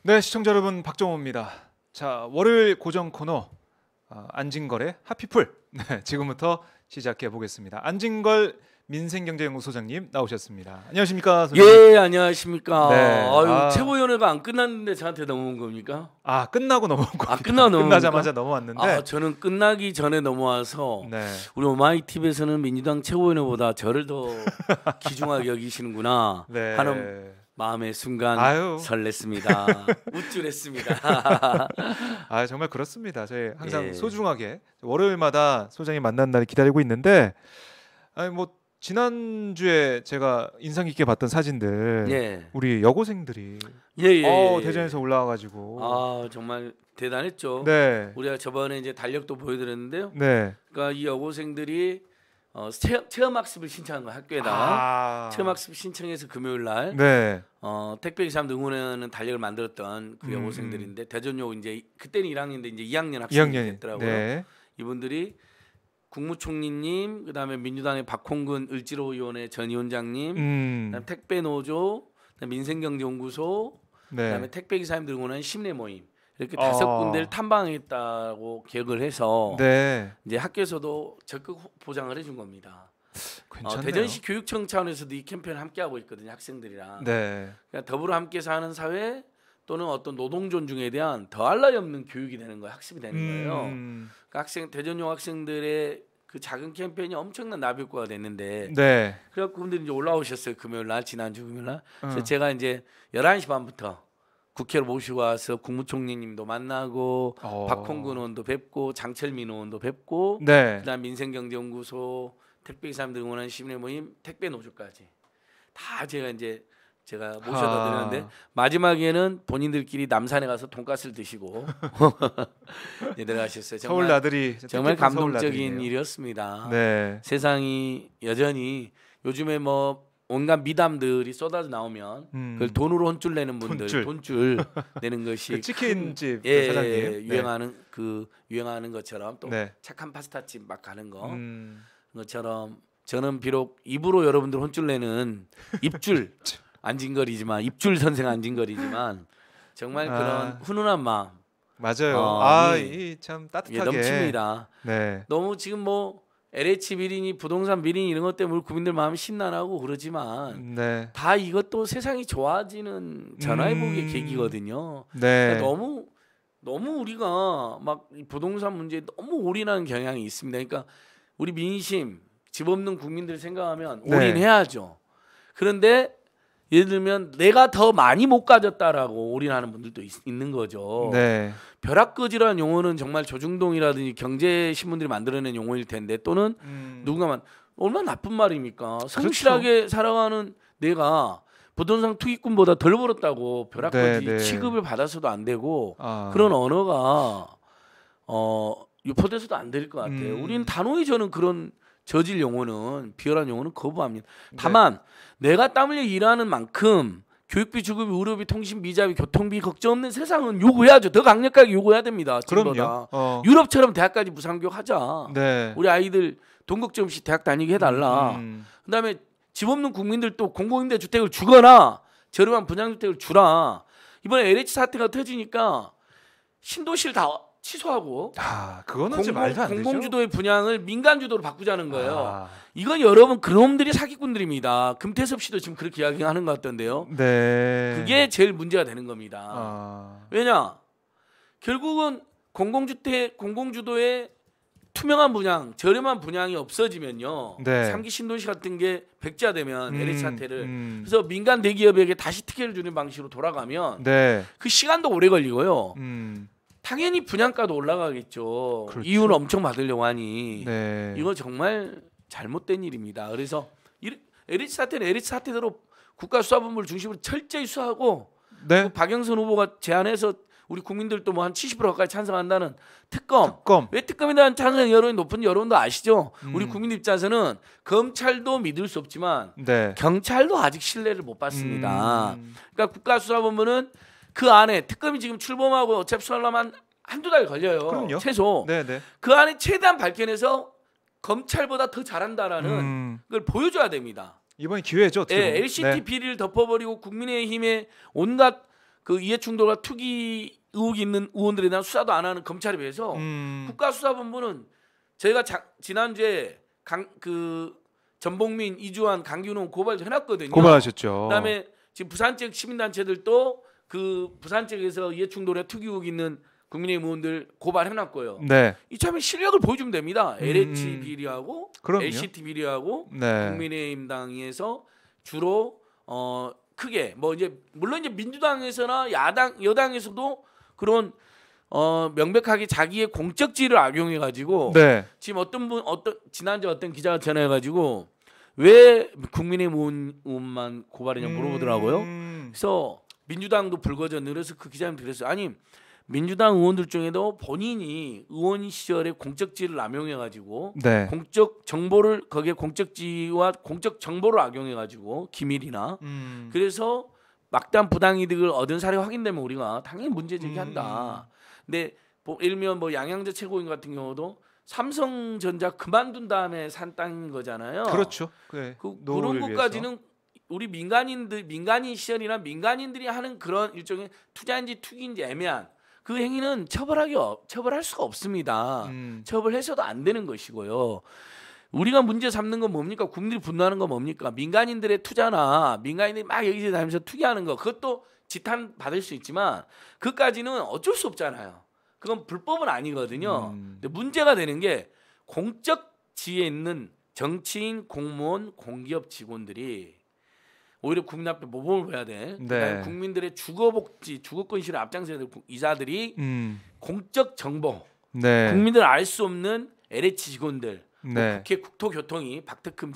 네, 시청자 여러분, 박정호입니다. 자, 월요일 고정 코너 안진걸의 하피풀. 네, 지금부터 시작해 보겠습니다. 안진걸 민생경제연구소장님 나오셨습니다. 안녕하십니까, 소장님? 예, 안녕하십니까. 네, 아유, 최고위원회가 안 끝났는데 저한테 넘어온 겁니까? 끝나고 넘어온 겁니다. 끝나고 끝나자마자 넘어왔는데. 저는 끝나기 전에 넘어와서 네. 우리 오마이TV에서는 민주당 최고위원회보다 저를 더 귀중하게 여기시는구나 네. 하는 마음의 순간 설렜습니다. 우쭐했습니다. 정말 그렇습니다. 저희 항상 예. 소중하게 월요일마다 소장님 만난 날 기다리고 있는데, 지난주에 제가 인상 깊게 봤던 사진들, 예. 우리 여고생들이 대전에서 올라와가지고 정말 대단했죠. 네. 우리가 저번에 이제 달력도 보여드렸는데요. 네. 그러니까 이 여고생들이 체험학습을 신청한 거 학교에다가 체험학습 신청해서 금요일 날 네. 택배기사람들 응원하는 달력을 만들었던 그 여고생들인데 대전역 이제 그때는 1학년인데 이제 2학년 학생이 됐더라고요. 네. 이분들이 국무총리님, 그다음에 민주당의 박홍근 을지로위원회 전 위원장님, 그다음에 택배노조, 그다음에 민생경제연구소, 그다음에 택배기사님들 응원하는 심내 모임 이렇게 5군데를 탐방했다고 기억을 해서 이제 학교에서도 적극 보장을 해준 겁니다. 대전시 교육청 차원에서도 이 캠페인을 함께 하고 있거든요, 학생들이랑. 네. 그러니까 더불어 함께 사는 사회 또는 어떤 노동 존중에 대한 더할 나위 없는 교육이 되는 거예요, 학습이 되는 거예요. 그러니까 대전역 학생들의 그 작은 캠페인이 엄청난 나비효과가 됐는데, 그래갖고 그분들이 이제 올라오셨어요, 금요일 날, 지난주 금요일 날. 그래서 제가 이제 11시 반부터 국회로 모시고 와서 국무총리님도 만나고 박홍근 의원도 뵙고 장철민 의원도 뵙고 그다음 민생경제연구소 택배기사님들 응원하는 시민의 모임 택배노조까지 다 제가 모셔다 드렸는데 마지막에는 본인들끼리 남산에 가서 돈가스를 드시고 내려가셨어요. 서울 나들이 정말 감동적인 일이었습니다. 네. 세상이 여전히 요즘에 온갖 미담들이 쏟아져 나오면 그걸 돈으로 혼쭐 내는 분들, 돈줄 내는 것이 그 치킨집 사장님 유행하는 것처럼 또 착한 파스타집 막 가는 것처럼 저는 비록 입으로 여러분들 혼쭐 내는 입줄 안진걸이지만 입줄 선생 안진걸이지만 정말 그런 훈훈한 마음 맞아요. 이 참 따뜻하게 넘칩니다. 네. 너무 지금 LH 비리니 부동산 비리니 이런 것 때문에 우리 국민들 마음이 심란하고 그러지만 다 이것도 세상이 좋아지는 전화위복의 계기거든요. 그러니까 너무 우리가 막 부동산 문제에 너무 올인하는 경향이 있습니다. 그러니까 우리 민심 집 없는 국민들 생각하면 올인해야죠. 그런데 예를 들면 내가 더 많이 못 가졌다라고 올인하는 분들도 있는 거죠. 벼락거지라는 용어는 정말 조중동이라든지 경제신문들이 만들어낸 용어일 텐데 또는 누군가만 얼마나 나쁜 말입니까? 성실하게 살아가는 내가 부동산 투기꾼보다 덜 벌었다고 벼락거지 취급을 받아서도 안 되고 그런 언어가 유포돼서도 안 될 것 같아요. 우리는 단호히 저는 그런 저질 용어는 비열한 용어는 거부합니다. 다만 내가 땀 흘려 일하는 만큼 교육비, 주급비, 의료비, 통신비, 이자비, 교통비 걱정 없는 세상은 요구해야죠. 더 강력하게 요구해야 됩니다. 그럼요. 유럽처럼 대학까지 무상교육 하자. 우리 아이들 돈 걱정 없이 대학 다니게 해달라. 그다음에 집 없는 국민들도 공공임대 주택을 주거나 저렴한 분양주택을 주라. 이번에 LH 사태가 터지니까 신도시를 다 취소하고 그거는 말도 안 되죠. 공공주도의 분양을 민간주도로 바꾸자는 거예요. 이건 여러분 그놈들이 사기꾼들입니다. 금태섭 씨도 지금 그렇게 이야기하는 것 같던데요. 그게 제일 문제가 되는 겁니다. 왜냐? 결국은 공공주택, 공공주도의 투명한 분양, 저렴한 분양이 없어지면요. 3기 신도시 같은 게 백지화되면 LH 사태를 그래서 민간 대기업에게 다시 특혜를 주는 방식으로 돌아가면 그 시간도 오래 걸리고요. 당연히 분양가도 올라가겠죠. 이윤을 엄청 받으려고 하니 이거 정말 잘못된 일입니다. 그래서 LH 사태는 LH 사태대로 국가수사본부를 중심으로 철저히 수사하고 박영선 후보가 제안해서 우리 국민들도 한 70% 가까이 찬성한다는 특검. 왜 특검에 대한 찬성 여론이 높은 여론도 아시죠? 우리 국민 입장에서는 검찰도 믿을 수 없지만 경찰도 아직 신뢰를 못 받습니다. 그러니까 국가수사본부는 그 안에 특검이 지금 출범하고 어차피 수사하려면 한두 달 걸려요. 그럼요. 최소. 그 안에 최대한 밝혀내서 검찰보다 더 잘한다라는 걸 보여줘야 됩니다. 이번이 기회죠. LCT 비리를 덮어버리고 국민의힘의 온갖 그 이해충돌과 투기 의혹이 있는 의원들에 대한 수사도 안 하는 검찰에 비해서 국가수사본부는 저희가 지난주에 그 전복민, 이주환, 강균호 고발도 해놨거든요. 고발하셨죠. 그다음에 지금 부산 지역 시민단체들도 그 부산 지역에서 이해충돌에 투기 의혹 있는 국민의힘 의원들 고발해놨고요. 네. 이참에 실력을 보여주면 됩니다. LH 비리하고 그럼요. LCT 비리하고 네. 국민의힘 당에서 주로 크게 뭐 이제 물론 이제 민주당에서나 여당에서도 그런 명백하게 자기의 공적 지위를 악용해 가지고 네. 지금 지난주 어떤 기자가 전화해 가지고 왜 국민의힘 의원만 고발했냐 물어보더라고요. 그래서 민주당도 불거졌는데 그래서 그 기자님 그랬어요. 아니 민주당 의원들 중에도 본인이 의원 시절에 공적 지위를 남용해 가지고 네. 공적 정보를 거기에 공적 지위와 공적 정보를 악용해 가지고 기밀이나 그래서 막대한 부당이득을 얻은 사례가 확인되면 우리가 당연히 문제 제기한다. 근데 일면 뭐 양양재 최고위원 같은 경우도 삼성전자 그만둔 다음에 산 땅인 거잖아요. 그렇죠. 네. 그런 것까지는 우리 민간인 시절이나 민간인들이 하는 그런 일종의 투자인지 투기인지 애매한 그 행위는 처벌할 수가 없습니다. 처벌해서도 안 되는 것이고요. 우리가 문제 삼는 건 뭡니까? 국민들이 분노하는 건 뭡니까? 민간인들의 투자나 민간인들이 막 여기저기 다니면서 투기하는 거 그것도 지탄 받을 수 있지만 그까지는 어쩔 수 없잖아요. 그건 불법은 아니거든요. 근데 문제가 되는 게 공적 지위에 있는 정치인, 공무원, 공기업 직원들이 오히려 국민 앞에 모범을 보여야 돼. 네. 국민들의 주거복지, 주거권 실현 앞장서야 될 이사들이 공적 정보, 네. 국민들 알 수 없는 LH 직원들, 네. 국회 국토교통위, 박특흠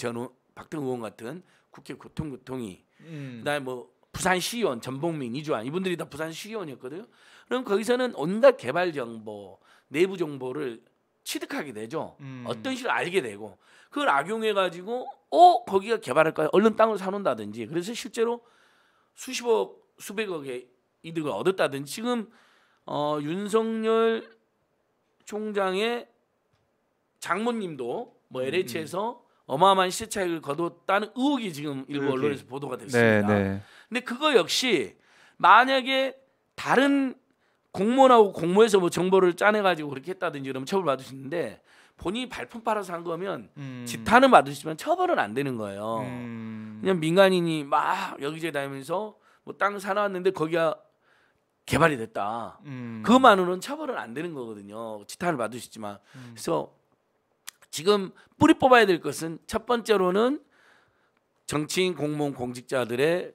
의원 같은 국회 교통위, 그다음에 뭐 부산 시의원 전복민, 이주환 이분들이 다 부산 시의원이었거든요. 그럼 거기서는 온갖 개발 정보, 내부 정보를 취득하게 되죠. 어떤 식으로 알게 되고 그걸 악용해 가지고 거기가 개발할까요? 얼른 땅을 사놓는다든지 그래서 실제로 수십억, 수백억의 이득을 얻었다든지 지금 윤석열 총장의 장모님도 뭐 LH에서 어마어마한 시세 차익을 거뒀다는 의혹이 지금 일부 언론에서 보도가 됐습니다. 네. 근데 그거 역시 만약에 다른 공무원하고 공모해서 뭐 정보를 짜내 가지고 그렇게 했다든지 그러면 처벌받을 수 있는데 본인이 발품 팔아서 한 거면 지탄은 받으시지만 처벌은 안 되는 거예요. 그냥 민간인이 막 여기저기 다니면서 뭐 땅 사놨는데 거기가 개발이 됐다. 그것만으로는 처벌은 안 되는 거거든요. 지탄을 받을 수 있지만 그래서 지금 뿌리 뽑아야 될 것은 첫 번째로는 정치인, 공무원, 공직자들의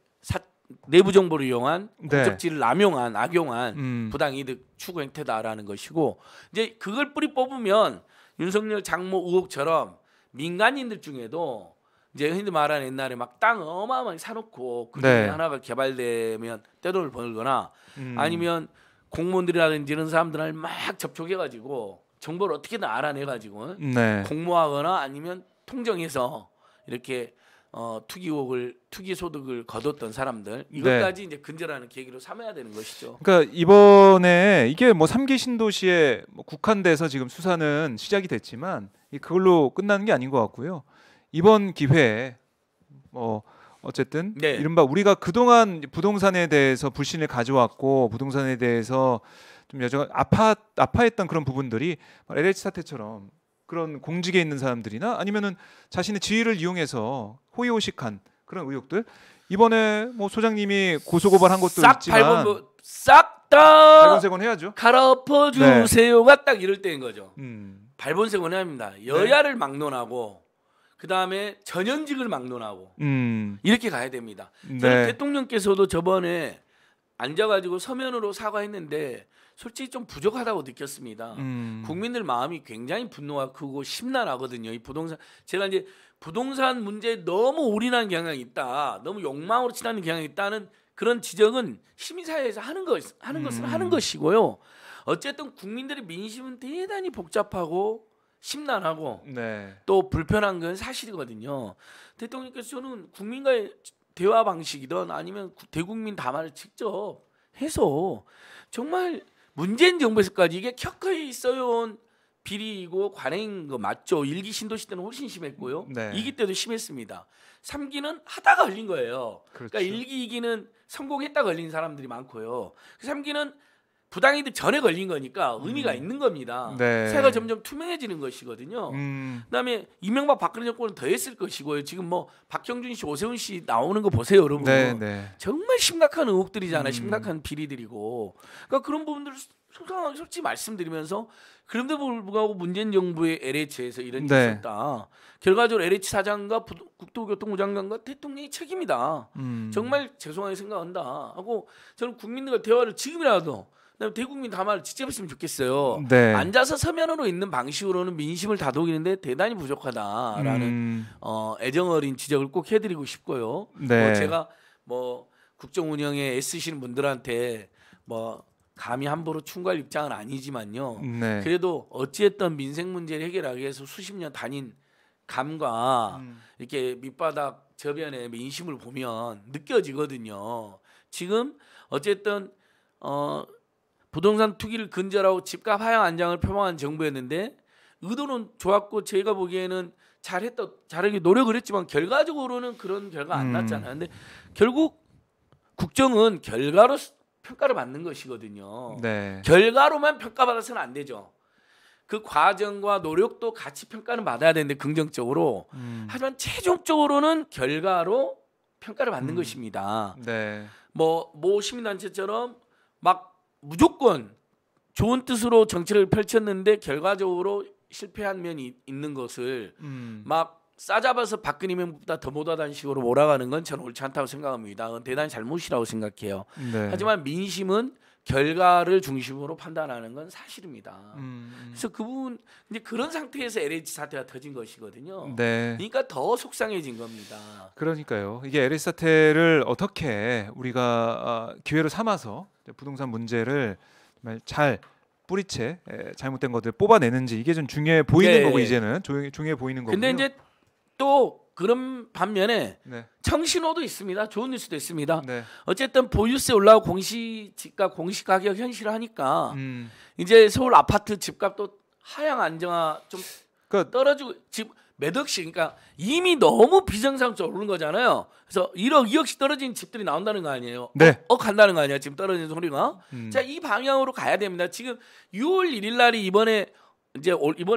내부 정보를 이용한 공적지를 남용한, 악용한 부당이득 추구 행태다라는 것이고 이제 그걸 뿌리 뽑으면 윤석열 장모 의혹처럼 민간인들 중에도 이제 흔히 말하는 옛날에 막 땅 어마어마하게 사놓고 그 중에 하나가 개발되면 떼돈을 벌거나 아니면 공무원들이라든지 이런 사람들을 막 접촉해가지고 정보를 어떻게든 알아내가지고 공모하거나 아니면 통정해서 이렇게 투기 소득을 거뒀던 사람들 이것까지 이제 근절하는 계기로 삼아야 되는 것이죠. 그러니까 이번에 이게 뭐 3기 신도시에 뭐 국한돼서 지금 수사는 시작이 됐지만 그걸로 끝나는 게 아닌 것 같고요. 이번 기회에 뭐 어쨌든 이른바 우리가 그동안 부동산에 대해서 불신을 가져왔고 부동산에 대해서 좀 여전히 아파했던 그런 부분들이 LH 사태처럼 그런 공직에 있는 사람들이나 아니면은 자신의 지위를 이용해서 호의호식한 그런 의혹들 이번에 뭐 소장님이 고소고발한 것도 있지만 싹 다 발본색원 해야죠. 갈아엎어 주세요가 딱 이럴 때인 거죠. 발본색원 해야 합니다. 여야를 막론하고 그 다음에 전현직을 막론하고 이렇게 가야 됩니다. 대통령께서도 저번에 앉아가지고 서면으로 사과했는데 솔직히 좀 부족하다고 느꼈습니다. 국민들 마음이 굉장히 분노가 크고 심란하거든요. 이 부동산 제가 이제 부동산 문제에 너무 올인한 경향이 있다, 너무 욕망으로 치닫는 경향이 있다는 그런 지적은 시민사회에서 하는 것은 하는 것이고요. 어쨌든 국민들의 민심은 대단히 복잡하고 심란하고 또 불편한 건 사실이거든요. 대통령께서 저는 국민과의 대화 방식이든 아니면 대국민 담화를 직접 해서 정말 문재인 정부에서까지 이게 켜켜이 있어온 비리이고 관행인 거 맞죠. 1기 신도시 때는 훨씬 심했고요. 네. 2기 때도 심했습니다. 3기는 하다가 걸린 거예요. 그렇죠. 그러니까 1기, 2기는 성공했다 걸린 사람들이 많고요. 3기는 부당이득 전에 걸린 거니까 의미가 있는 겁니다. 네. 세가 점점 투명해지는 것이거든요. 그다음에 이명박 박근혜 정권은 더 했을 것이고요. 지금 뭐 박형준 씨, 오세훈 씨 나오는 거 보세요, 여러분. 네, 네. 정말 심각한 의혹들이잖아요. 심각한 비리들이고. 그러니까 그런 부분들을 솔직히 말씀드리면서 그런데 불구하고 문재인 정부의 LH에서 이런 일이 네. 있었다. 결과적으로 LH 사장과 국토교통부 장관과 대통령이 책임이다. 정말 죄송하게 생각한다 하고 저는 국민들과 대화를 지금이라도 대국민 담화를 직접 했으면 좋겠어요. 네. 앉아서 서면으로 있는 방식으로는 민심을 다독이는데 대단히 부족하다라는 애정 어린 지적을 꼭 해드리고 싶고요. 네. 제가 뭐 국정 운영에 애쓰시는 분들한테 뭐 감히 함부로 충고할 입장은 아니지만요. 네. 그래도 어찌했든 민생 문제를 해결하기 위해서 수십 년 다닌 감과 이렇게 밑바닥 저변의 민심을 보면 느껴지거든요. 지금 어쨌든 부동산 투기를 근절하고 집값 하향 안정을 표방한 정부였는데 의도는 좋았고 저희가 보기에는 잘하기 노력을 했지만 결과적으로는 그런 결과 안 났잖아요. 근데 결국 국정은 결과로 평가를 받는 것이거든요. 네. 결과로만 평가받아서는 안 되죠. 그 과정과 노력도 같이 평가는 받아야 되는데 긍정적으로. 하지만 최종적으로는 결과로 평가를 받는 것입니다. 네. 모 시민단체처럼 막 무조건 좋은 뜻으로 정치를 펼쳤는데 결과적으로 실패한 면이 있는 것을 막 싸잡아서 박근혜명보다 더 못하다는 식으로 몰아가는 건 저는 옳지 않다고 생각합니다. 그건 대단히 잘못이라고 생각해요. 네. 하지만 민심은 결과를 중심으로 판단하는 건 사실입니다. 그래서 그 부분 이제 그런 상태에서 LH 사태가 터진 것이거든요. 네. 그러니까 더 속상해진 겁니다. 그러니까요. 이게 LH 사태를 어떻게 우리가 기회로 삼아서 부동산 문제를 정말 잘 뿌리채 잘못된 것들 뽑아내는지 이게 좀 중요해 보이는 네. 거고 이제는 중요해 보이는 거고요. 근데 이제 또 그런 반면에 네. 청신호도 있습니다. 좋은 뉴스도 있습니다. 네. 어쨌든 보유세 올라가고 공시지가 공시가격 현실화하니까 이제 서울 아파트 집값도 하향 안정화 좀 그러니까 떨어지고 집 몇 억씩 그러니까 이미 너무 비정상적으로 오른 거잖아요. 그래서 1억, 2억씩 떨어진 집들이 나온다는 거 아니에요. 네. 간다는 거 아니야. 지금 떨어지는 소리가. 자, 이 방향으로 가야 됩니다. 지금 6월 1일 날이 이번에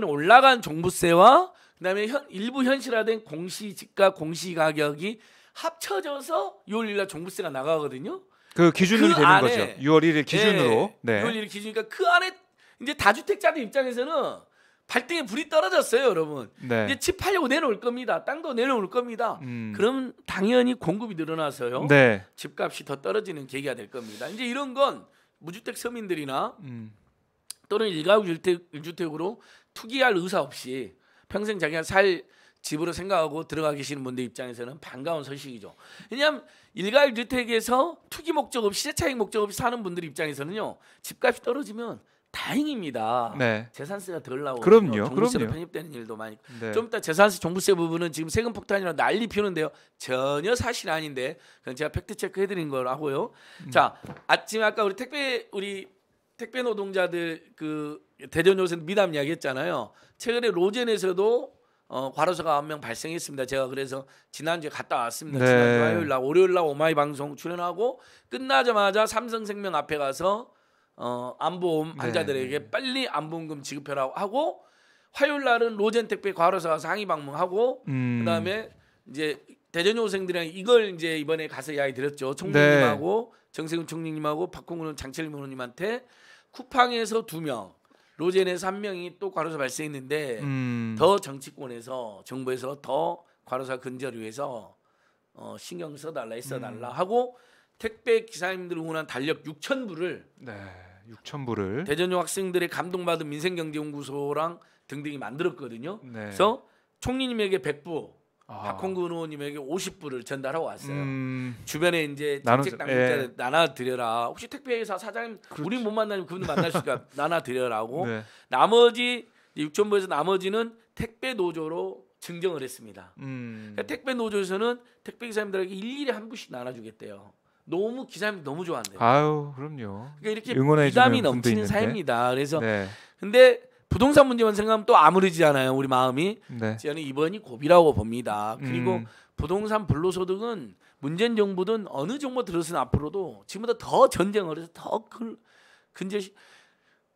올라간 종부세와 그다음에 일부 현실화된 공시지가 공시가격이 합쳐져서 6월 1일 날 종부세가 나가거든요. 그 기준으로 그 되는 안에, 거죠. 6월 1일 기준으로. 네. 6월 1일 기준이니까 그 안에 이제 다주택자들 입장에서는 발등에 불이 떨어졌어요, 여러분. 네. 이제 집 팔려고 내놓을 겁니다. 땅도 내놓을 겁니다. 그럼 당연히 공급이 늘어나서요. 네. 집값이 더 떨어지는 계기가 될 겁니다. 이제 이런 건 무주택 서민들이나 또는 일가구 1주택으로 투기할 의사 없이 평생 자기가 살 집으로 생각하고 들어가 계시는 분들 입장에서는 반가운 소식이죠. 왜냐하면 일가구 주택에서 투기 목적 없이 세차익 목적 없이 사는 분들 입장에서는요. 집값이 떨어지면 다행입니다. 네. 재산세가 덜 나오고 그럼요. 종부세로 그럼요. 편입되는 일도 많이. 네. 좀 이따 재산세 종부세 부분은 지금 세금 폭탄이라 난리 피우는데요. 전혀 사실 아닌데 그건 제가 팩트 체크 해드린 걸 하고요. 자, 아침 아까 우리 택배 노동자들 그 대전 요새 미담 이야기했잖아요. 최근에 로젠에서도 과로사가 9명 발생했습니다. 제가 그래서 지난주에 갔다 왔습니다. 네. 지난주 화요일 날 월요일 날 오마이 방송 출연하고 끝나자마자 삼성생명 앞에 가서 안보험 환자들에게 빨리 안보험금 지급하라고 하고 화요일 날은 로젠 택배 과로사 가서 항의 방문하고 그다음에 이제 대전 여고생들이랑 이걸 이제 이번에 가서 이야기 드렸죠. 총리님하고 정세균 총리님하고 박홍근 장철림 의원님한테 쿠팡에서 2명, 로젠에서 1명이 또 과로사 발생했는데 더 정치권에서 정부에서 더 과로사 근절을 위해서 신경 써달라 했어달라 하고 택배 기사님들 응원한 달력 6,000부를 6,000부를 대전여 학생들의 감동받은 민생경제연구소랑 등등이 만들었거든요. 네. 그래서 총리님에게 100부, 박홍근 의원님에게 50부를 전달하고 왔어요. 주변에 이제 정책 당국자들 나눠드려라. 혹시 택배회사 사장님 그렇죠. 우리 못 만나면 그분들 만날 수 있으니까 나눠드려라고. 네. 나머지 6,000부에서 나머지는 택배 노조로 증정을 했습니다. 그러니까 택배 노조에서는 택배 기사님들에게 일일이 한 부씩 나눠주겠대요. 너무 기사님들 너무 좋아한대요. 아유, 그럼요. 그러니까 이렇게 응원해 부담이 주는 분도 넘치는 있는데. 사회입니다. 그래서 네. 근데 부동산 문제만 생각하면 또 아무르지잖아요. 우리 마음이. 네. 저는 이번이 고비라고 봅니다. 그리고 부동산 불로소득은 문재인 정부든 어느 정부 들어서는 앞으로도 지금보다 더 전쟁을 해서 더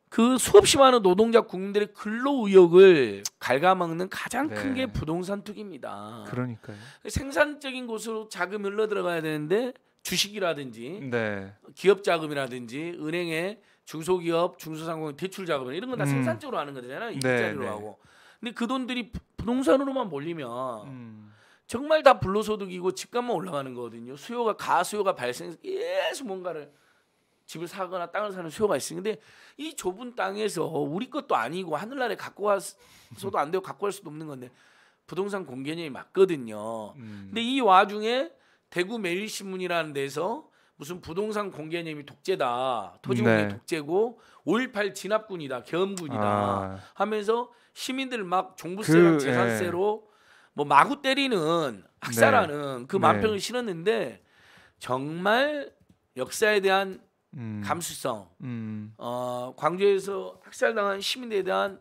그 수없이 많은 노동자 국민들의 근로 의욕을 갉아먹는 가장 큰 게 부동산 투기입니다. 그러니까요. 생산적인 곳으로 자금이 흘러 들어가야 되는데 주식이라든지 기업 자금이라든지 은행에 중소기업, 중소상공인 대출 자금 이런 건 다 생산적으로 하는 거잖아요. 일자리로 하고. 근데 그 돈들이 부동산으로만 몰리면 정말 다 불로소득이고 집값만 올라가는 거거든요. 가수요가 발생해서 계속 뭔가를 집을 사거나 땅을 사는 수요가 있어요. 근데 이 좁은 땅에서 우리 것도 아니고 하늘나라에 갖고 와서도 안 되고 갖고 갈 수도 없는 건데 부동산 공개념이 맞거든요. 근데 이 와중에 대구 매일신문이라는 데서 무슨 부동산 공개념이 독재다. 토지공개 독재고 5.18 진압군이다. 계엄군이다. 하면서 시민들 막 종부세랑 재산세로 뭐 마구 때리는 학살하는 그 만평을 실었는데 정말 역사에 대한 감수성, 광주에서 학살당한 시민들에 대한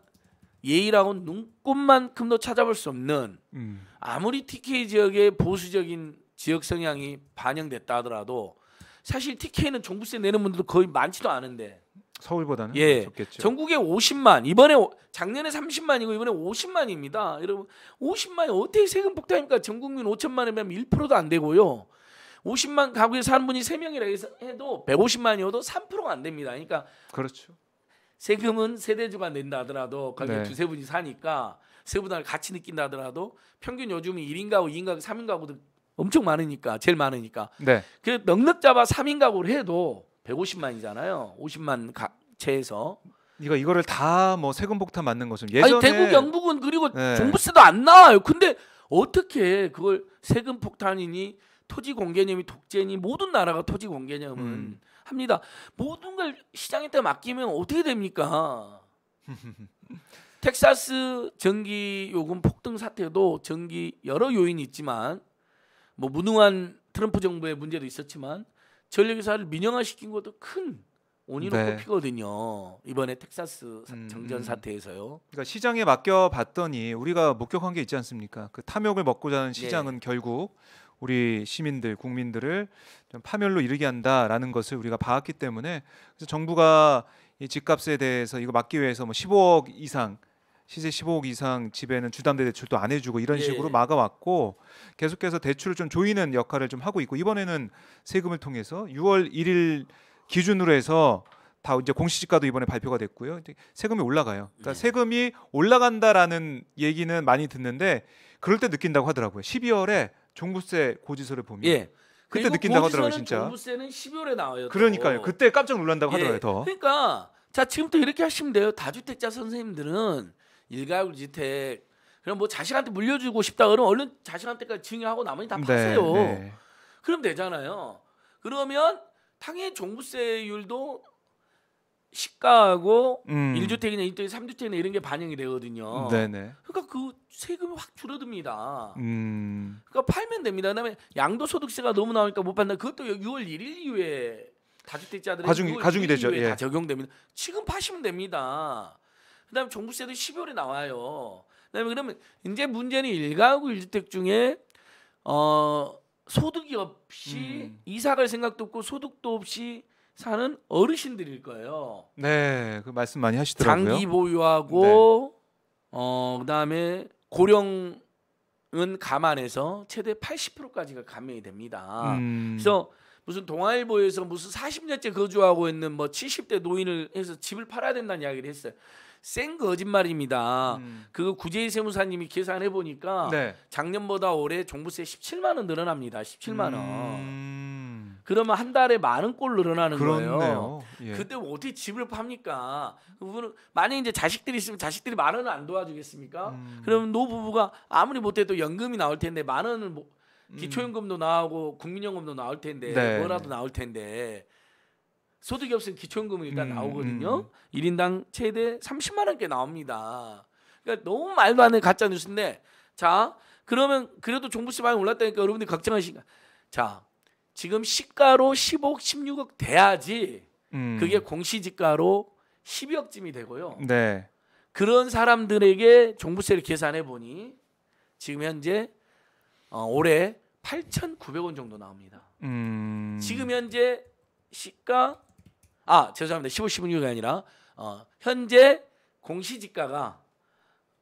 예의라고는 눈꼽만큼도 찾아볼 수 없는 아무리 TK 지역의 보수적인 지역 성향이 반영됐다 하더라도 사실 TK는 종부세 내는 분들도 거의 많지도 않은데 서울보다는 적겠죠. 전국에 50만 이번에 작년에 30만이고 이번에 50만입니다. 여러분 50만이 어떻게 세금 폭탄입니까? 전 국민 5천만이면 1%도 안 되고요. 50만 가구에 사는 분이 3명이라 해도 150만이어도 3%가 안 됩니다. 그러니까 그렇죠. 세금은 세대주가 낸다 하더라도 거기에 두세 분이 사니까 세부담을 같이 느낀다 하더라도 평균 요즘은 1인 가구, 2인 가구, 3인 가구도 엄청 많으니까 제일 많으니까. 그 넉넉 잡아 3인 가구를 해도 150만이잖아요. 50만 채에서. 이거를 다 뭐 세금 폭탄 맞는 것은 예전에 아니, 대구 경북은 그리고 종부세도 안 나와요. 근데 어떻게 그걸 세금 폭탄이니 토지 공개념이 독재니 모든 나라가 토지 공개념은 합니다. 모든 걸 시장에다 맡기면 어떻게 됩니까? 텍사스 전기 요금 폭등 사태도 전기 여러 요인이 있지만 뭐 무능한 트럼프 정부의 문제도 있었지만 전력회사를 민영화시킨 것도 큰 원인으로 꼽히거든요. 이번에 텍사스 정전 사태에서요. 그러니까 시장에 맡겨봤더니 우리가 목격한 게 있지 않습니까? 그 탐욕을 먹고자 하는 시장은 결국 우리 시민들, 국민들을 좀 파멸로 이르게 한다라는 것을 우리가 봐왔기 때문에 그래서 정부가 이 집값에 대해서 이거 막기 위해서 뭐 15억 이상 시세 15억 이상 집에는 주담대 대출도 안 해주고 이런 식으로 막아왔고 계속해서 대출을 좀 조이는 역할을 좀 하고 있고 이번에는 세금을 통해서 6월 1일 기준으로 해서 다 이제 공시지가도 이번에 발표가 됐고요. 세금이 올라가요. 그러니까 세금이 올라간다라는 얘기는 많이 듣는데 그럴 때 느낀다고 하더라고요. 12월에 종부세 고지서를 보면 그때 느낀다고 하더라고요. 진짜. 종부세는 12월에 나와요. 그러니까요. 그때 깜짝 놀란다고 하더라고요. 더. 그러니까 자 지금부터 이렇게 하시면 돼요. 다주택자 선생님들은 일가구 주택 그럼 뭐 자식한테 물려주고 싶다 그러면 얼른 자식한테까지 증여하고 나머지 다 파세요. 그럼 되잖아요. 그러면 당연히 종부세율도 시가하고 1주택이나 2주택, 3주택이나 이런 게 반영이 되거든요. 그러니까 그 세금이 확 줄어듭니다. 그러니까 팔면 됩니다. 그다음에 양도소득세가 너무 나오니까 못 판다. 그것도 6월 1일 이후에 다주택자들이 가중이 되죠. 다 적용됩니다. 지금 파시면 됩니다. 그다음에 종부세도 12월에 나와요. 그다음에 그러면 이제 문제는 1가구 1주택 중에 소득이 없이 이사 갈 생각도 없고 소득도 없이 사는 어르신들일 거예요. 네, 그 말씀 많이 하시더라고요. 장기 보유하고 그다음에 고령은 감안해서 최대 80%까지가 감면이 됩니다. 그래서 무슨 동아일보에서 무슨 40년째 거주하고 있는 뭐 70대 노인을 해서 집을 팔아야 된다는 이야기를 했어요. 생 거짓말입니다. 그 구제희 세무사님이 계산해 보니까 작년보다 올해 종부세 17만 원 늘어납니다. 17만 원. 그러면 한 달에 10,000꼴 늘어나는 거예요. 그때 어떻게 집을 팝니까? 그분은 만약 이제 자식들이 있으면 자식들이 10,000원을 안 도와주겠습니까? 그러면 노부부가 아무리 못해도 연금이 나올 텐데 10,000원을 뭐 기초연금도 나오고 국민연금도 나올 텐데 뭐라도 나올 텐데 소득이 없으면 기초연금은 일단 나오거든요. 1인당 최대 30만 원께 나옵니다. 그러니까 너무 말도 안 되는 가짜 뉴스인데 자 그러면 그래도 종부세 많이 올랐다니까 여러분들이 걱정하시니까 자 지금 시가로 15억 16억 돼야지 그게 공시지가로 12억쯤이 되고요. 그런 사람들에게 종부세를 계산해 보니 지금 현재 올해 8,900원 정도 나옵니다. 지금 현재 시가 죄송합니다. 15, 16이 아니라 현재 공시지가가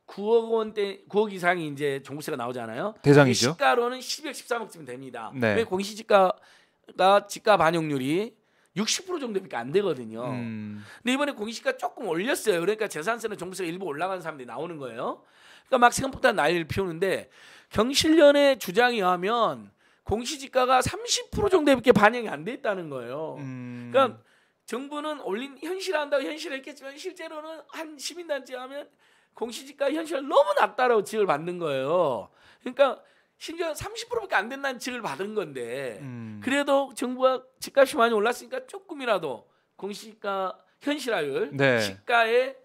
9억 원대 9억 이상이 이제 종부세가 나오잖아요. 대장이죠. 시가로는 12억 13억쯤 됩니다. 네. 왜 공시지가가 지가 반영률이 60% 정도밖에 안 되거든요. 근데 이번에 공시지가 조금 올렸어요. 그러니까 재산세는 종부세가 일부 올라가는 사람들이 나오는 거예요. 그러니까 막 생각보다 난리를 피우는데 경실련의 주장에 하면 공시지가가 30% 정도밖에 반영이 안 돼 있다는 거예요. 그러니까 정부는 올린 현실한다고 현실했겠지만 실제로는 한 시민단체 하면 공시지가 현실 너무 낮다라고 지적을 받는 거예요. 그러니까 심지어 30%밖에 안 된다는 지적을 받은 건데 그래도 정부가 집값이 많이 올랐으니까 조금이라도 공시지가 현실화율 네. 시가의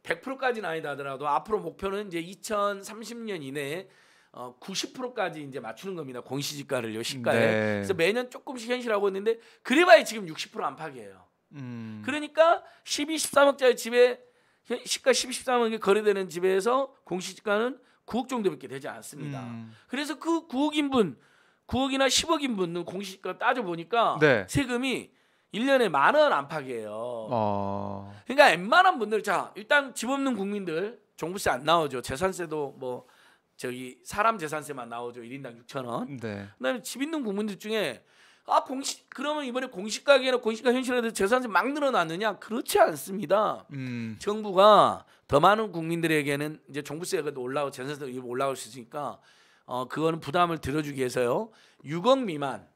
100%까지는 아니다 하더라도 앞으로 목표는 이제 2030년 이내에 90%까지 이제 맞추는 겁니다. 공시지가를요, 시가에. 네. 그래서 매년 조금씩 현실하고 있는데 그래봐야 지금 60% 안팎이에요. 그러니까 12, 13억짜리 집에 시가 12, 13억이 거래되는 집에서 공시지가는 9억 정도밖에 되지 않습니다. 그래서 그 9억 인분, 9억이나 10억 인분은 공시지가 따져 보니까 네. 세금이 1년에 10,000원 안팎이에요. 그러니까 웬만한 분들 일단 집 없는 국민들 종부세 안 나오죠. 재산세도 뭐 사람 재산세만 나오죠. 1인당 6,000원. 네. 그다음에 집 있는 국민들 중에 그러면 이번에 공시가격이나 공시가 현실화돼서 재산세 막 늘어났느냐? 그렇지 않습니다. 정부가 더 많은 국민들에게는 이제 종부세가 올라오고 재산세가 올라올 수 있으니까 그거는 부담을 들어주기 위해서요. 6억 미만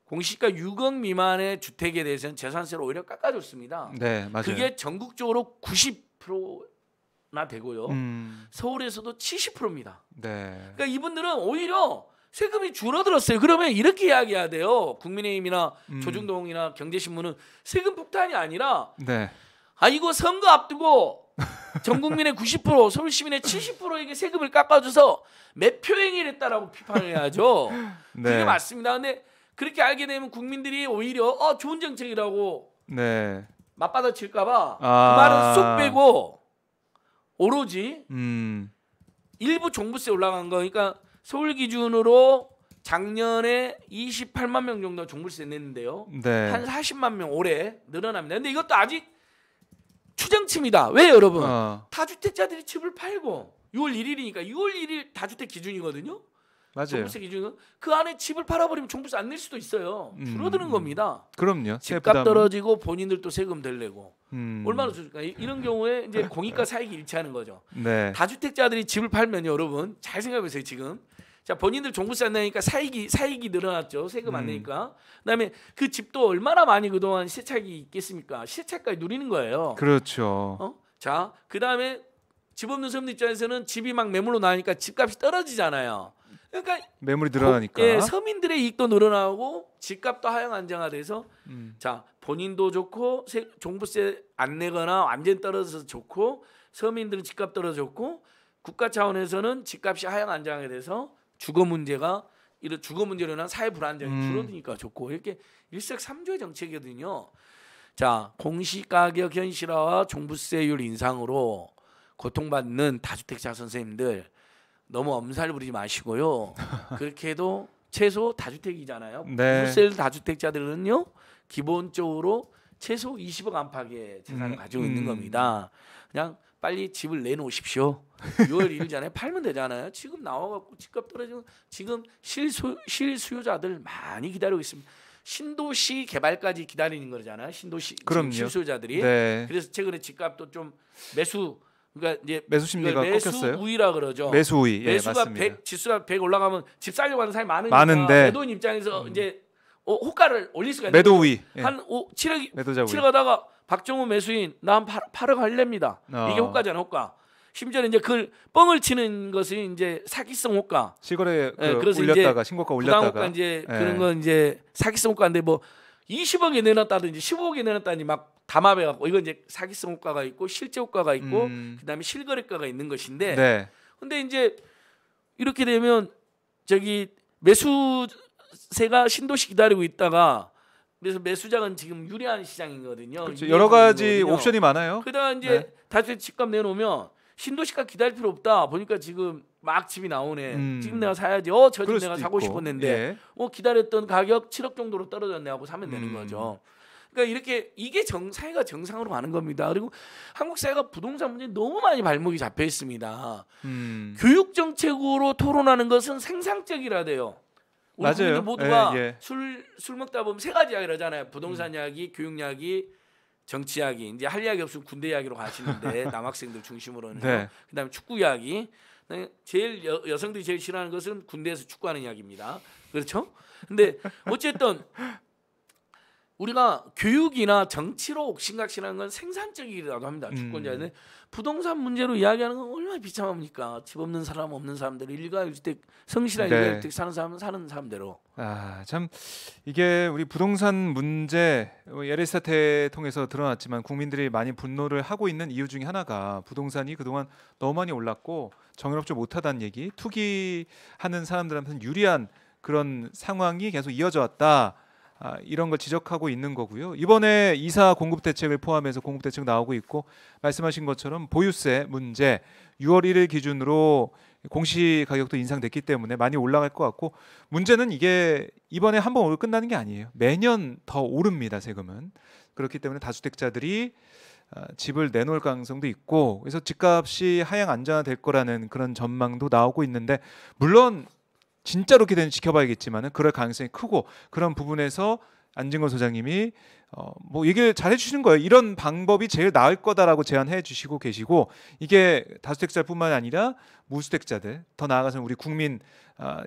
공시가 6억 미만의 주택에 대해서는 재산세를 오히려 깎아줬습니다. 네, 맞아요. 그게 전국적으로 90%나 되고요. 서울에서도 70%입니다. 네. 그러니까 이분들은 오히려 세금이 줄어들었어요. 그러면 이렇게 이야기해야 돼요. 국민의힘이나 조중동이나 경제신문은 세금 폭탄이 아니라 네. 이거 선거 앞두고 전 국민의 90%, 서울 시민의 70%에게 세금을 깎아줘서 매표행위를 했다라고 비판을 해야죠. 네. 그게 맞습니다. 근데 그렇게 알게 되면 국민들이 오히려 좋은 정책이라고 네. 맞받아칠까봐 그 말은 쏙 빼고 오로지 일부 종부세 올라간 거. 그러니까 서울 기준으로 작년에 28만 명 정도 종부세 냈는데요. 네. 한 40만 명 올해 늘어납니다. 근데 이것도 아직 추정치입니다. 왜 여러분? 다주택자들이 집을 팔고 6월 1일이니까 6월 1일 다주택 기준이거든요. 맞아요. 종부세 기준은 그 안에 집을 팔아버리면 종부세 안 낼 수도 있어요. 줄어드는 겁니다. 그럼요. 집값 떨어지고 본인들도 세금 덜 내고 얼마나 좋을까? 이런 경우에 이제 공익과 사익이 일치하는 거죠. 네. 다주택자들이 집을 팔면 여러분 잘 생각해보세요. 지금 본인들 종부세 안 내니까 사익이 늘어났죠. 세금 안 내니까. 그다음에 그 집도 얼마나 많이 그동안 시세차익이 있겠습니까? 시세차익까지 누리는 거예요. 그렇죠. 그다음에 집 없는 사람들 입장에서는 집이 막 매물로 나니까 집값이 떨어지잖아요. 그러니까 매물이 늘어나니까 서민들의 이익도 늘어나고 집값도 하향 안정화돼서 본인도 좋고 종부세 안 내거나 완전 떨어져서 좋고 서민들은 집값 떨어졌고 국가 차원에서는 집값이 하향 안정하게 돼서 주거 문제로 인한 사회 불안정이 줄어드니까 좋고 이렇게 일석삼조의 정책이거든요. 공시가격 현실화와 종부세율 인상으로 고통받는 다주택자 선생님들 너무 엄살 부리지 마시고요. 그렇게 해도 최소 다주택이잖아요. 네. 부부세 다주택자들은요 기본적으로 최소 20억 안팎의 재산을 가지고 있는 겁니다. 그냥 빨리 집을 내놓으십시오. 6월 1일 전에 팔면 되잖아요. 지금 나와갖고 집값 떨어지면 지금 실수요자들 많이 기다리고 있습니다. 신도시 개발까지 기다리는 거잖아요. 신도시 실수요자들이. 네. 그래서 최근에 집값도 좀 그러니까 이제 매수 심리가 꺾였어요. 매수 우위라 그러죠. 매수 우위. 매수가 맞습니다. 100, 지수가 100 올라가면 집 살려고 하는 사람이 많은데 매도인 입장에서 이제 호가를 올릴 수가 있는 매도 우위. 한 7억 매도자 우위. 7억 하다가 박정우 매수인 나 한 8억 할랍니다. 이게 호가잖아, 호가. 심지어 이제 그 뻥을 치는 것이 이제 사기성 호가. 실거래 올렸다가 신고가 올렸다가 호가 이제 그런 건 이제 사기성 호가인데 뭐 20억에 내놨다든지 15억에 내놨다든지 막 담합해 갖고 이건 이제 사기성 호가가 있고 실제 호가가 있고 그다음에 실거래가가 있는 것인데. 네. 근데 이제 이렇게 되면 매수세가 신도시 기다리고 있다가 그래서 매수자는 지금 유리한 시장이거든요. 그렇죠. 여러 가지 옵션이 많아요. 그러다가 이제 다주택 집값 내놓으면 신도시가 기다릴 필요 없다. 보니까 지금 막 집이 나오네. 지금 내가 사야지. 저 집 내가 사고 있고. 싶었는데 기다렸던 가격 7억 정도로 떨어졌네 하고 사면 되는 거죠. 그러니까 이렇게 이게 사회가 정상으로 가는 겁니다. 그리고 한국 사회가 부동산 문제에 너무 많이 발목이 잡혀 있습니다. 교육 정책으로 토론하는 것은 생산적이라대요. 우리 맞아요. 국민들 모두가 예. 술 먹다 보면 세 가지 이야기를 하잖아요. 부동산 이야기, 교육 이야기, 정치 이야기. 이제 할 이야기 없으면 군대 이야기로 가시는데 남학생들 중심으로는 네. 그다음에 축구 이야기. 제일 여성들이 제일 싫어하는 것은 군대에서 축구하는 이야기입니다. 그렇죠? 근데 어쨌든 우리가 교육이나 정치로 옥신각신하는 건 생산적이라고 합니다. 주권자는 부동산 문제로 이야기하는 건 얼마나 비참합니까? 집 없는 사람 없는 사람들 일가일주택 성실한 일가일주택 사는 사람은 사는 사람대로. 참 이게 우리 부동산 문제 LH 사태 통해서 드러났지만 국민들이 많이 분노를 하고 있는 이유 중에 하나가 부동산이 그동안 너무 많이 올랐고 정의롭지 못하다는 얘기, 투기하는 사람들한테는 유리한 그런 상황이 계속 이어져 왔다. 이런 걸 지적하고 있는 거고요. 이번에 이사 공급 대책을 포함해서 공급 대책 나오고 있고 말씀하신 것처럼 보유세 문제 6월 1일 기준으로 공시 가격도 인상됐기 때문에 많이 올라갈 것 같고 문제는 이게 이번에 한번 오르고 끝나는 게 아니에요. 매년 더 오릅니다. 세금은. 그렇기 때문에 다주택자들이 집을 내놓을 가능성도 있고 그래서 집값이 하향 안정화될 거라는 그런 전망도 나오고 있는데 물론 진짜로 그렇게 되는지 지켜봐야겠지만은 그럴 가능성이 크고 그런 부분에서 안진걸 소장님이 뭐 얘기를 잘 해주시는 거예요. 이런 방법이 제일 나을 거다라고 제안해 주시고 계시고 이게 다주택자뿐만 아니라 무주택자들 더 나아가서 우리 국민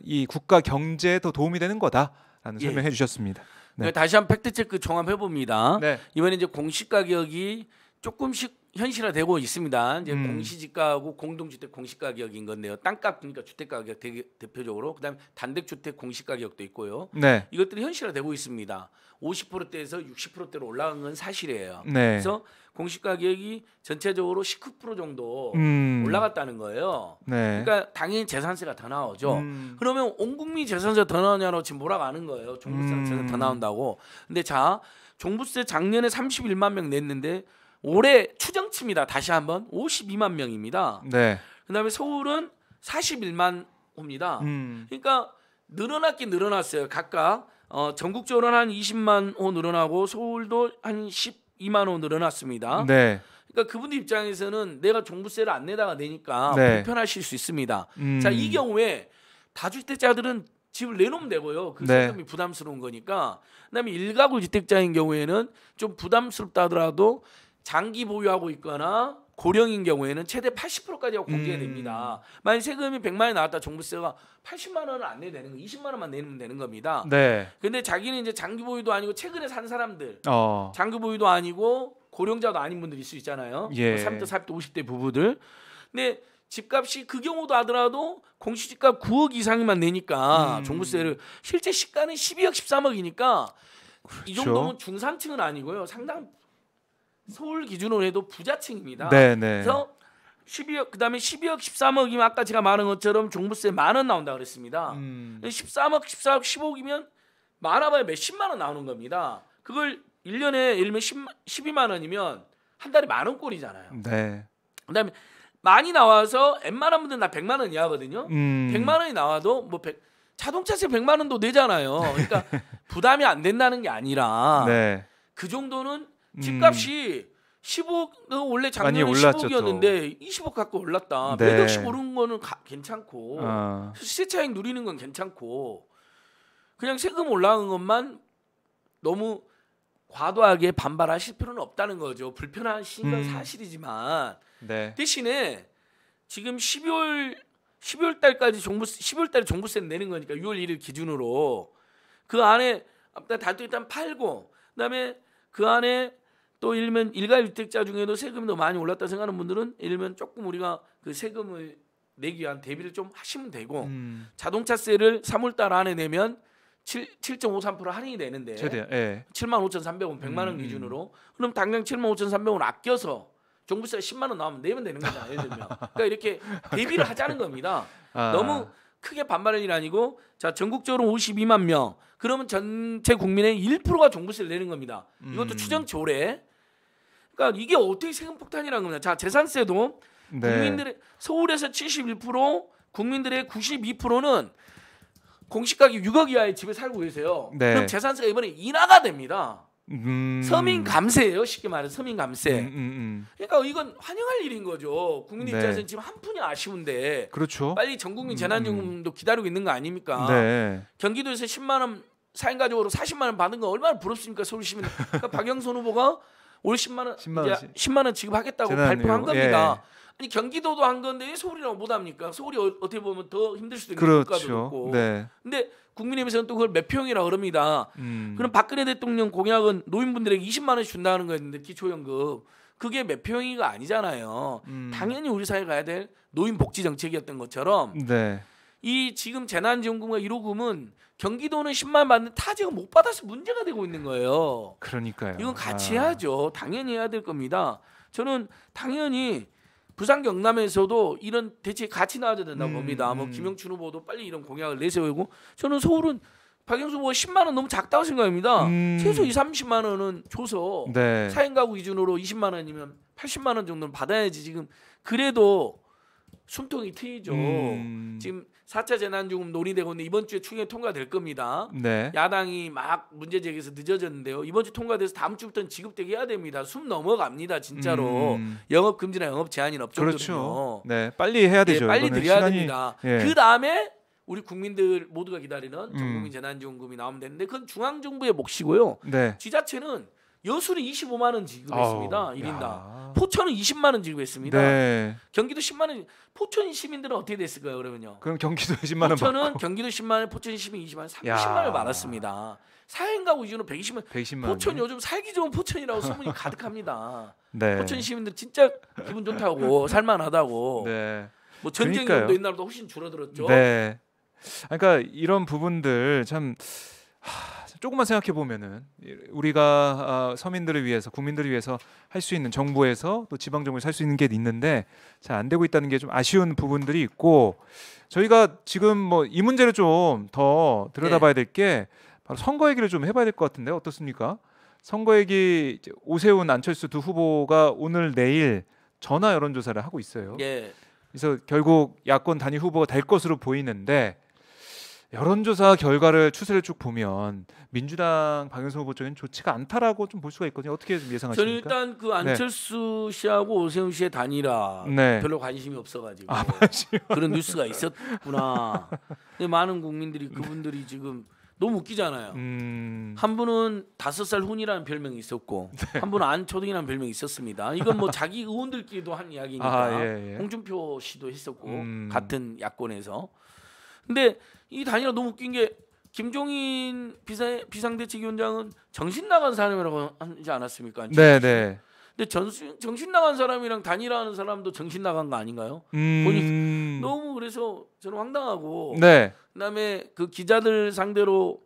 이 국가 경제에 더 도움이 되는 거다라는 설명해 주셨습니다. 네. 다시 한번 팩트 체크 종합해 봅니다. 네. 이번에 이제 공시 가격이 조금씩 현실화되고 있습니다. 이제 공시지가하고 공동주택 공시가격인 건데요. 땅값 그러니까 주택가격 대표적으로 그다음에 단독주택 공시가격도 있고요. 네. 이것들이 현실화되고 있습니다. 50%대에서 60%대로 올라간 건 사실이에요. 네. 그래서 공시가격이 전체적으로 19% 정도 올라갔다는 거예요. 네. 그러니까 당연히 재산세가 더 나오죠. 그러면 온 국민 재산세 더 나오냐고 지금 몰아가는 거예요. 종부세 재산 더 나온다고. 근데 자 종부세 작년에 31만 명 냈는데 올해 추정치입니다. 다시 한번 52만 명입니다. 네. 그다음에 서울은 41만 호입니다. 그러니까 늘어났긴 늘어났어요. 각각 전국적으로는 한 20만 호 늘어나고 서울도 한 12만 호 늘어났습니다. 네. 그러니까 그분들 입장에서는 내가 종부세를 안 내다가 내니까 네. 불편하실 수 있습니다. 자, 이 경우에 다주택자들은 집을 내놓으면 되고요. 그 네. 세금이 부담스러운 거니까. 그다음에 일가구 주택자인 경우에는 좀 부담스럽다 하더라도 장기 보유하고 있거나 고령인 경우에는 최대 80%까지 공제가 됩니다. 만약 세금이 100만 원이 나왔다 종부세가 80만 원은 안 내야 되는 거 20만 원만 내면 되는 겁니다. 네. 근데 자기는 이제 장기 보유도 아니고 최근에 산 사람들 장기 보유도 아니고 고령자도 아닌 분들이 있을 수 있잖아요. 예. 30대, 40대, 50대 부부들. 근데 집값이 그 경우도 하더라도 공시지가 9억 이상만 내니까 종부세를 실제 시가는 12억, 13억이니까 그렇죠. 이 정도면 중산층은 아니고요. 상당 서울 기준으로 해도 부자층입니다. 네, 네. 그래서 12억 그다음에 12억 13억이면 아까 제가 말한 것처럼 종부세 10,000원 나온다 그랬습니다. 13억 14억 15억이면 많아봐야 몇십만 원 나오는 겁니다. 그걸 1년에 예를 들면 12만 원이면 한 달에 10,000원 꼴이잖아요. 네. 그다음에 많이 나와서 웬만한 분들은 다 100만 원 이하거든요. 100만 원이 나와도 뭐 자동차세 100만 원도 내잖아요. 그러니까 부담이 안 된다는 게 아니라 네. 그 정도는 집값이 15억 원래 작년에 많이 올랐죠, 15억이었는데 20억 갖고 올랐다. 네. 몇 억씩 오른 거는 괜찮고 시세 차익 누리는 건 괜찮고 그냥 세금 올라간 것만 너무 과도하게 반발하실 필요는 없다는 거죠. 불편하신 건 사실이지만 네. 대신에 지금 12월 달까지 12월 달에 종부세 내는 거니까 6월 1일 기준으로 그 안에 일단 팔고 그다음에 그 안에 또 예를 들면 일가주택자 중에도 세금이 더 많이 올랐다 생각하는 분들은 예를 들면 조금 우리가 그 세금을 내기 위한 대비를 좀 하시면 되고 자동차세를 3월 달 안에 내면 7.53% 할인이 되는데 최대, 예. 75,300원 100만 원 기준으로 그럼 당장 75,300원 아껴서 종부세 10만 원 나오면 내면 되는 거잖아요. 예를 들면. 그러니까 이렇게 대비를 하자는 겁니다. 너무 크게 반발할 일 아니고 자 전국적으로 52만 명 그러면 전체 국민의 1%가 종부세를 내는 겁니다. 이것도 추정치 올해. 그러니까 이게 어떻게 세금 폭탄이라는 겁니다. 자 재산세도 네. 국민들의 서울에서 71%, 국민들의 92%는 공시가격 6억 이하의 집에 살고 계세요. 네. 그럼 재산세가 이번에 인하가 됩니다. 서민 감세예요. 쉽게 말해서 서민 감세. 그러니까 이건 환영할 일인 거죠. 국민 입장에서는 지금 한 푼이 아쉬운데 그렇죠. 빨리 전국민 재난지원금도 기다리고 있는 거 아닙니까? 네. 경기도에서 10만 원 4인 가족으로 40만 원 받은 거 얼마나 부럽습니까? 서울 시민. 그러니까 박영선 후보가 올 10만 원 10만 원 지급하겠다고 발표한 겁니다. 예. 아니 경기도도 한 건데 왜 서울이라고 못 합니까? 서울이 어떻게 보면 더 힘들 수도 있는 그렇죠. 물가도 높고. 네. 근데 국민의힘에서는 또 그걸 몇 평이라고 그럽니다. 그럼 박근혜 대통령 공약은 노인분들에게 20만 원씩 준다는 거였는데 기초연금 그게 몇 평이가 아니잖아요. 당연히 우리 사회가 가야 될 노인 복지 정책이었던 것처럼 네. 이 지금 재난지원금과 1호금은 경기도는 10만 원 받는데 타 지역은 못 받아서 문제가 되고 있는 거예요. 그러니까요. 이건 같이 해야죠. 당연히 해야 될 겁니다. 저는 당연히 부산 경남에서도 이런 대책이 같이 나와야 된다고 봅니다. 뭐 김영춘 후보도 빨리 이런 공약을 내세우고 저는 서울은 박영수 후보가 10만 원 너무 작다고 생각합니다. 최소 30만 원은 줘서 네. 4인 가구 기준으로 20만 원이면 80만 원 정도는 받아야지 지금 그래도 숨통이 트이죠. 지금 4차 재난지원금 논의되고 있는데 이번 주에 추경이 통과될 겁니다. 네. 야당이 막 문제 제기해서 늦어졌는데요. 이번 주 통과돼서 다음 주부터는 지급되게 해야 됩니다. 숨 넘어갑니다. 진짜로. 영업 금지나 영업 제한이 업종들은요. 그렇죠. 네, 빨리 해야 되죠. 빨리 드려야 시간이... 됩니다. 예. 그 다음에 우리 국민들 모두가 기다리는 전국민 재난지원금이 나오면 되는데 그건 중앙정부의 몫이고요. 네. 지자체는 여수는 25만 원 지급했습니다. 아우, 1인당. 야. 포천은 20만 원 지급했습니다. 네. 경기도 10만 원. 포천 시민들은 어떻게 됐을까요? 그러면요. 그럼 경기도에 10만 원 포천은 받고. 경기도 10만 원, 포천 시민 20만 원, 30만 원을 받았습니다. 4인 가구 기준으로 120만. 포천 요즘 살기 좋은 포천이라고 소문이 가득합니다. 네. 포천 시민들 진짜 기분 좋다고 살만하다고. 네. 뭐 전쟁 위험도 옛날보다 훨씬 줄어들었죠. 네. 그러니까 이런 부분들 참 조금만 생각해 보면은 우리가 서민들을 위해서 국민들을 위해서 할 수 있는 정부에서 또 지방 정부에서 할 수 있는 게 있는데 잘 안 되고 있다는 게 좀 아쉬운 부분들이 있고 저희가 지금 뭐 이 문제를 좀 더 들여다봐야 될 게 바로 선거 얘기를 좀 해봐야 될 것 같은데 어떻습니까? 선거 얘기 오세훈 안철수 두 후보가 오늘 내일 전화 여론조사를 하고 있어요. 예. 그래서 결국 야권 단일 후보가 될 것으로 보이는데 여론조사 결과를 추세를 쭉 보면 민주당 박영선 후보 쪽엔 좋지가 않다라고 좀 볼 수가 있거든요. 어떻게 좀 예상하십니까? 저는 일단 그 안철수 씨하고 오세훈 씨의 단일화 네. 별로 관심이 없어가지고 맞아요. 그런 뉴스가 있었구나. 근데 많은 국민들이 그분들이 지금 너무 웃기잖아요. 한 분은 5살 훈이라는 별명이 있었고 한 분은 안초등이라는 별명이 있었습니다. 이건 뭐 자기 의원들끼리도 한 이야기니까 예. 홍준표 씨도 했었고 같은 야권에서. 근데 이 단일화 너무 웃긴 게 김종인 비상대책위원장은 정신 나간 사람이라고 하지 않았습니까? 네네. 근데 정신 나간 사람이랑 단일화하는 사람도 정신 나간 거 아닌가요? 보니까 너무 그래서 저는 황당하고. 네. 그다음에 그 기자들 상대로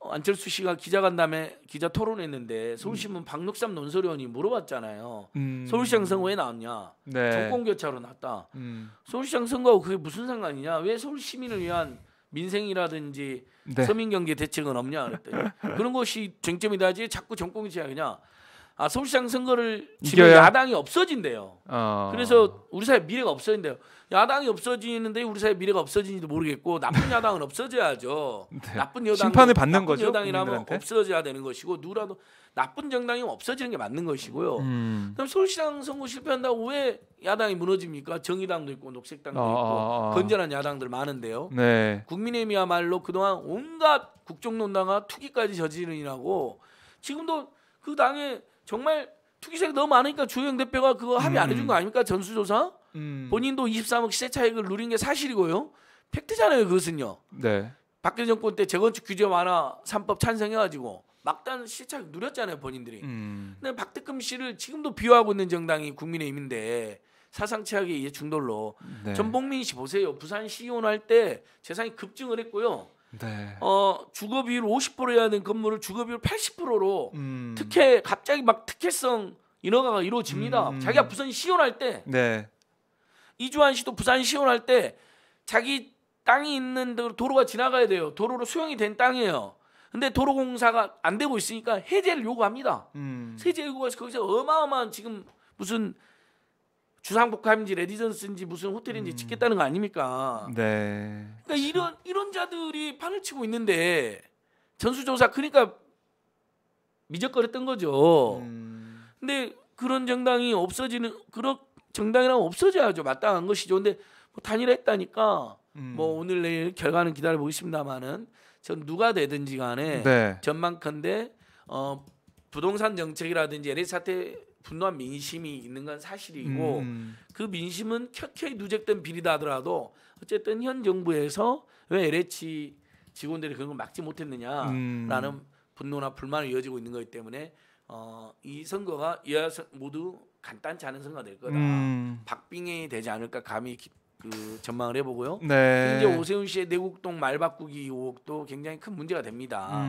안철수 씨가 기자간담회 기자 토론했는데 서울신문 박록삼 논설위원이 물어봤잖아요. 서울시장 선거 왜 나왔냐? 네. 정권교차로 나왔다. 서울시장 선거하고 그게 무슨 상관이냐? 왜 서울 시민을 위한 민생이라든지 네. 서민경제 대책은 없냐? 그랬더니 그런 것이 쟁점이다지 자꾸 정권교체가 그냥 서울시장 선거를 지금 야당이 없어진대요. 그래서 우리 사회 미래가 없어진대요. 야당이 없어지는데 우리 사회 미래가 없어지는지도 모르겠고 나쁜 야당은 없어져야죠. 네. 나쁜 여당 심판을 받는 나쁜 거죠. 여당이라면 국민들한테? 없어져야 되는 것이고 누구라도 나쁜 정당이면 없어지는 게 맞는 것이고요. 그럼 서울시장 선거 실패한다고 왜 야당이 무너집니까? 정의당도 있고 녹색당도 있고 건전한 야당들 많은데요. 네. 국민의힘이야말로 그동안 온갖 국정농단과 투기까지 저지르느라고 지금도 그 당에 정말 투기세가 너무 많으니까 주호영 대표가 그거 합의 안 해준 거 아닙니까? 전수조사? 본인도 23억 시세 차익을 누린 게 사실이고요. 팩트잖아요. 그것은요. 네. 박근혜 정권 때 재건축 규제 완화 3법 찬성해가지고 막단 시세 차익 누렸잖아요. 본인들이. 근데 박대금 씨를 지금도 비호하고 있는 정당이 국민의힘인데 사상 최악의 이해 충돌로. 네. 전복민 씨 보세요. 부산 시의원 할 때 재산이 급증을 했고요. 네. 주거 비율 50% 해야 되는 건물을 주거 비율 80%로 특혜 갑자기 막 특혜성 인허가가 이루어집니다. 자기가 부산 시원할 때 네. 이주환 씨도 부산 시원할 때 자기 땅이 있는 도로가 지나가야 돼요. 도로로 수용이 된 땅이에요. 근데 도로공사가 안 되고 있으니까 해제를 요구합니다. 해제 요구해서 거기서 어마어마한 지금 무슨 주상복합인지 레디전스인지 무슨 호텔인지 짓겠다는 거 아닙니까? 네. 그러니까 이런 자들이 판을 치고 있는데 전수조사 그러니까 미적거렸던 거죠. 근데 그런 정당이 없어지는 그런 정당이라면 없어져야죠. 마땅한 것이죠. 근데 뭐 단일화했다니까 뭐 오늘 내일 결과는 기다려 보겠습니다만은 전 누가 되든지 간에 네. 전망컨대 부동산 정책이라든지 LH 사태 분노한 민심이 있는 건 사실이고 그 민심은 켜켜이 누적된 비리다 하더라도 어쨌든 현 정부에서 왜 LH 직원들이 그런 걸 막지 못했느냐라는 분노나 불만이 이어지고 있는 거기 때문에 이 선거가 여야 모두 간단치 않은 선거가 될 거다. 박빙이 되지 않을까 감히 그 전망을 해보고요. 네. 이제 오세훈 씨의 내곡동 말 바꾸기 의혹도 굉장히 큰 문제가 됩니다.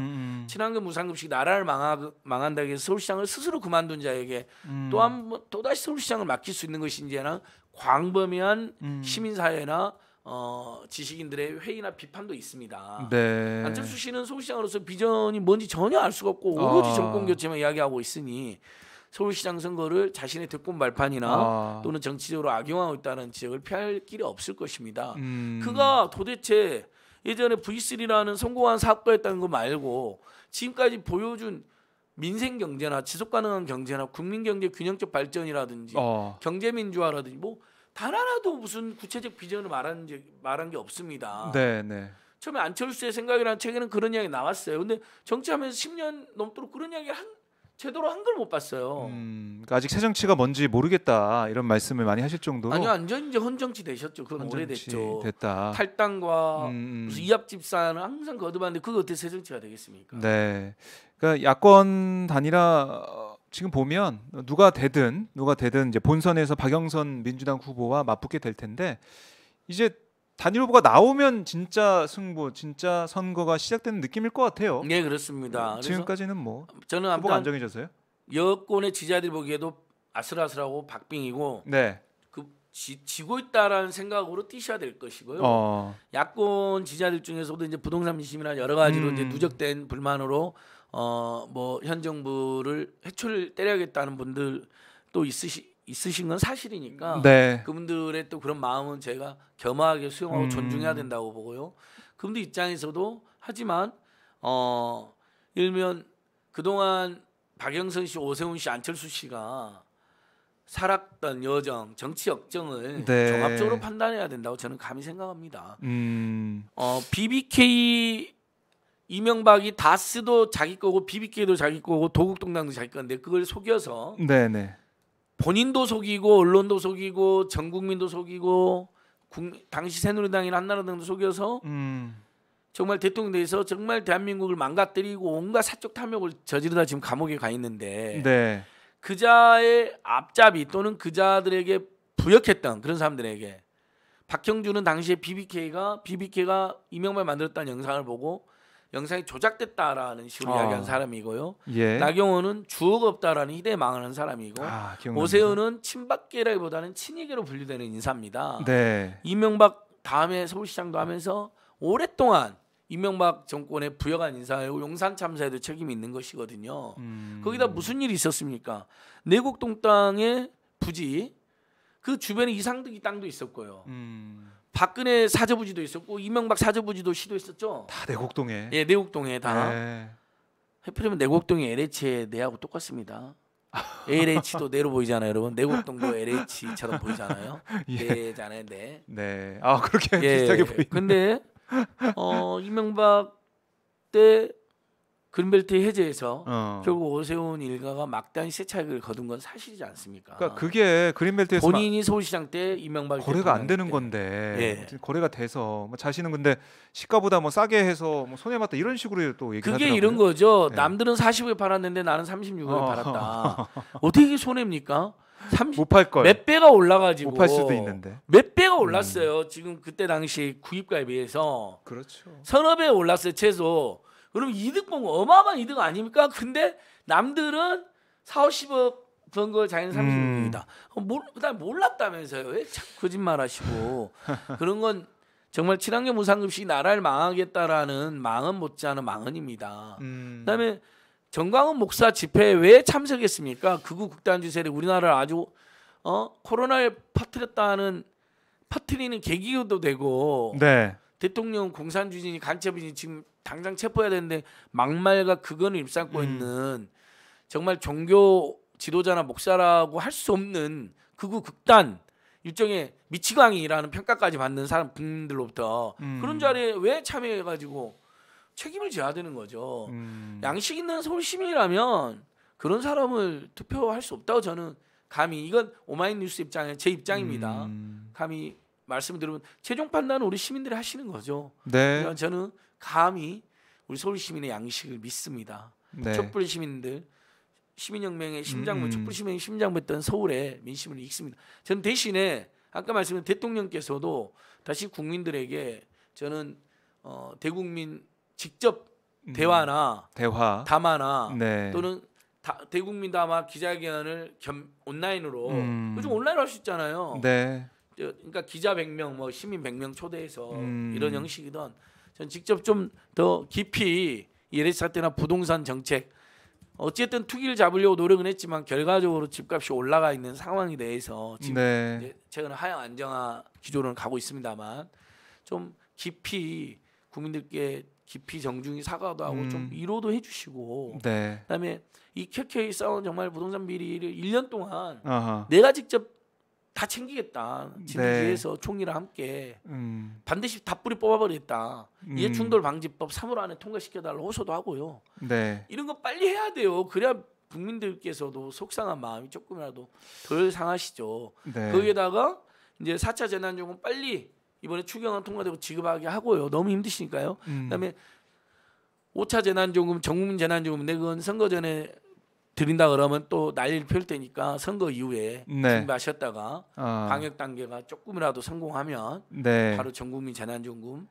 친환경 무상급식 나라를 망한다고 해서 서울시장을 스스로 그만둔 자에게 또다시 서울시장을 맡길 수 있는 것인지는 광범위한 시민사회나 지식인들의 회의나 비판도 있습니다. 네. 안철수 씨는 서울시장으로서 비전이 뭔지 전혀 알 수가 없고 오로지 정권 교체만 이야기하고 있으니 서울시장 선거를 자신의 득권 발판이나 또는 정치적으로 악용하고 있다는 지적을 피할 길이 없을 것입니다. 그가 도대체 예전에 V3라는 성공한 사업가였다는 거 말고 지금까지 보여준 민생 경제나 지속 가능한 경제나 국민 경제 균형적 발전이라든지 경제 민주화라든지 뭐 단 하나도 무슨 구체적 비전을 말한 게 없습니다. 네, 네. 처음에 안철수의 생각이라는 책에는 그런 이야기 나왔어요. 근데 정치하면서 10년 넘도록 그런 이야기 제대로 한 걸 못 봤어요. 그러니까 아직 새 정치가 뭔지 모르겠다 이런 말씀을 많이 하실 정도로. 아니요, 완전 이제 헌정치 되셨죠. 그건 오래됐죠. 됐다. 탈당과 무슨 이합집산을 항상 거듭하는데 그거 어떻게 새 정치가 되겠습니까? 네. 그러니까 야권 단일화 지금 보면 누가 되든 이제 본선에서 박영선 민주당 후보와 맞붙게 될 텐데 이제 단일 후보가 나오면 진짜 승부, 진짜 선거가 시작되는 느낌일 것 같아요. 네, 그렇습니다. 지금까지는 뭐 저는 후보가 안 정해져서요. 여권의 지지자들 보기에도 아슬아슬하고 박빙이고 네. 지고 있다라는 생각으로 뛰셔야 될 것이고요. 야권 지지자들 중에서도 이제 부동산 민심이나 여러 가지로 이제 누적된 불만으로 뭐 현 정부를 해초를 때려야겠다는 분들 또 있으신 건 사실이니까 네. 그분들의 또 그런 마음은 제가 겸허하게 수용하고 존중해야 된다고 보고요. 그분들 입장에서도 하지만 일면 그동안 박영선 씨, 오세훈 씨, 안철수 씨가 살았던 여정, 정치 역정을 네. 종합적으로 판단해야 된다고 저는 감히 생각합니다. BBK 이명박이 다스도 자기 거고 BBK도 자기 거고 도국동당도 자기 건데 그걸 속여서 네네. 본인도 속이고 언론도 속이고 전 국민도 속이고 당시 새누리당이나 한나라당도 속여서 정말 대통령에서 정말 대한민국을 망가뜨리고 온갖 사적 탐욕을 저지르다 지금 감옥에 가 있는데 네. 그자의 앞잡이 또는 그자들에게 부역했던 그런 사람들에게 박형준은 당시에 BBK가 이명박이 만들었다는 영상을 보고 영상이 조작됐다라는 식으로 이야기한 사람이고요. 예. 나경원은 주어가 없다라는 희대에 망하는 사람이고 오세훈은 친박계라기보다는 친이계로 분류되는 인사입니다. 네. 이명박 다음에 서울시장도 하면서 오랫동안 이명박 정권에 부역한 인사이고 용산 참사에도 책임이 있는 것이거든요. 거기다 무슨 일이 있었습니까? 내곡동 땅의 부지 그 주변에 이상득이 땅도 있었고요. 박근혜 사저부지도 있었고 이명박 사저부지도 시도했었죠. 다 내곡동에. 예, 내곡동에 다. 네. 해프리면 내곡동이 LH의 내하고 똑같습니다. LH도 내로 보이잖아요, 여러분. 내곡동도 LH처럼 보이잖아요. 예. 네잖아요, 네. 네. 아 그렇게 예. 비슷하게 보이네. 근데 이명박 때 그린벨트 해제해서 결국 오세훈 일가가 막대한 세차익을 거둔 건 사실이지 않습니까? 그러니까 그게 그린벨트에서 본인이 서울시장 때 이명박 거래가 안 되는 건데 거래가 돼서 뭐 자신은 근데 시가보다 뭐 싸게 해서 뭐 손해 봤다 이런 식으로 또 얘기하더라고요. 그게 이런 거죠. 네. 남들은 45에 팔았는데 나는 36에 팔았다. 어떻게 손해입니까? 못 팔 걸. 몇 배가 올라가지고 못 팔 수도 있는데. 몇 배가 올랐어요. 지금 그때 당시 구입가에 비해서 그렇죠. 서너 배 올랐어요 최소. 그럼 이득 본 거 어마어마한 이득 아닙니까? 근데 남들은 40억 번 걸 자기는 36억이다. 그다음 몰랐다면서요. 왜 참 거짓말하시고 그런 건 정말 친환경 무상급식 나라를 망하겠다라는 망언 못지않은 망언입니다. 그다음에 정광훈 목사 집회에 왜 참석했습니까? 극우 극단주의 세력 우리나라를 아주 코로나를 퍼뜨리는 계기도 되고 네. 대통령 공산주의니 간첩이니 지금 당장 체포해야 되는데 막말과 그거는 일삼고 있는 정말 종교 지도자나 목사라고 할 수 없는 극우 극단 일종의 미치광이라는 평가까지 받는 사람 국민들로부터 그런 자리에 왜 참여해가지고 책임을 져야 되는 거죠. 양식 있는 서울 시민이라면 그런 사람을 투표할 수 없다고 저는 감히 이건 오마이뉴스 입장에 제 입장입니다. 감히 말씀을 들으면 최종 판단은 우리 시민들이 하시는 거죠. 네. 그러니까 저는 감히 우리 서울 시민의 양식을 믿습니다. 네. 촛불 시민들 시민혁명의 심장부 촛불 시민의 심장부였던 서울의 민심을 읽습니다. 저는 대신에 아까 말씀드린 대통령께서도 다시 국민들에게 저는 대국민 직접 대화 담화나 네. 또는 대국민 담화 기자회견을 온라인으로 요즘 온라인으로 할 수 있잖아요. 네. 그러니까 기자 100명, 뭐 시민 100명 초대해서 이런 형식이든 전 직접 좀 더 깊이 LH 사태나 부동산 정책 어쨌든 투기를 잡으려고 노력은 했지만 결과적으로 집값이 올라가 있는 상황에 대해서 지금 네. 이제 최근에 하향 안정화 기조로는 가고 있습니다만 좀 깊이 국민들께 깊이 정중히 사과도 하고 좀 위로도 해주시고 네. 그다음에 이 켜켜이 싸운 정말 부동산 비리를 1년 동안 아하. 내가 직접 다 챙기겠다. 진위에서 네. 총리랑 함께 반드시 다 뿌리 뽑아버리겠다. 이해충돌 방지법 3월 안에 통과시켜달라고 호소도 하고요. 네. 이런 거 빨리 해야 돼요. 그래야 국민들께서도 속상한 마음이 조금이라도 덜 상하시죠. 네. 거기에다가 이제 4차 재난지원금 빨리 이번에 추경안 통과되고 지급하게 하고요. 너무 힘드시니까요. 그다음에 5차 재난지원금, 전국민 재난지원금 내 그건 선거 전에 드린다 그러면 또 난리를 펼 테니까 선거 이후에 네. 준비하셨다가 방역 단계가 조금이라도 성공하면 네. 바로 전국민 재난지원금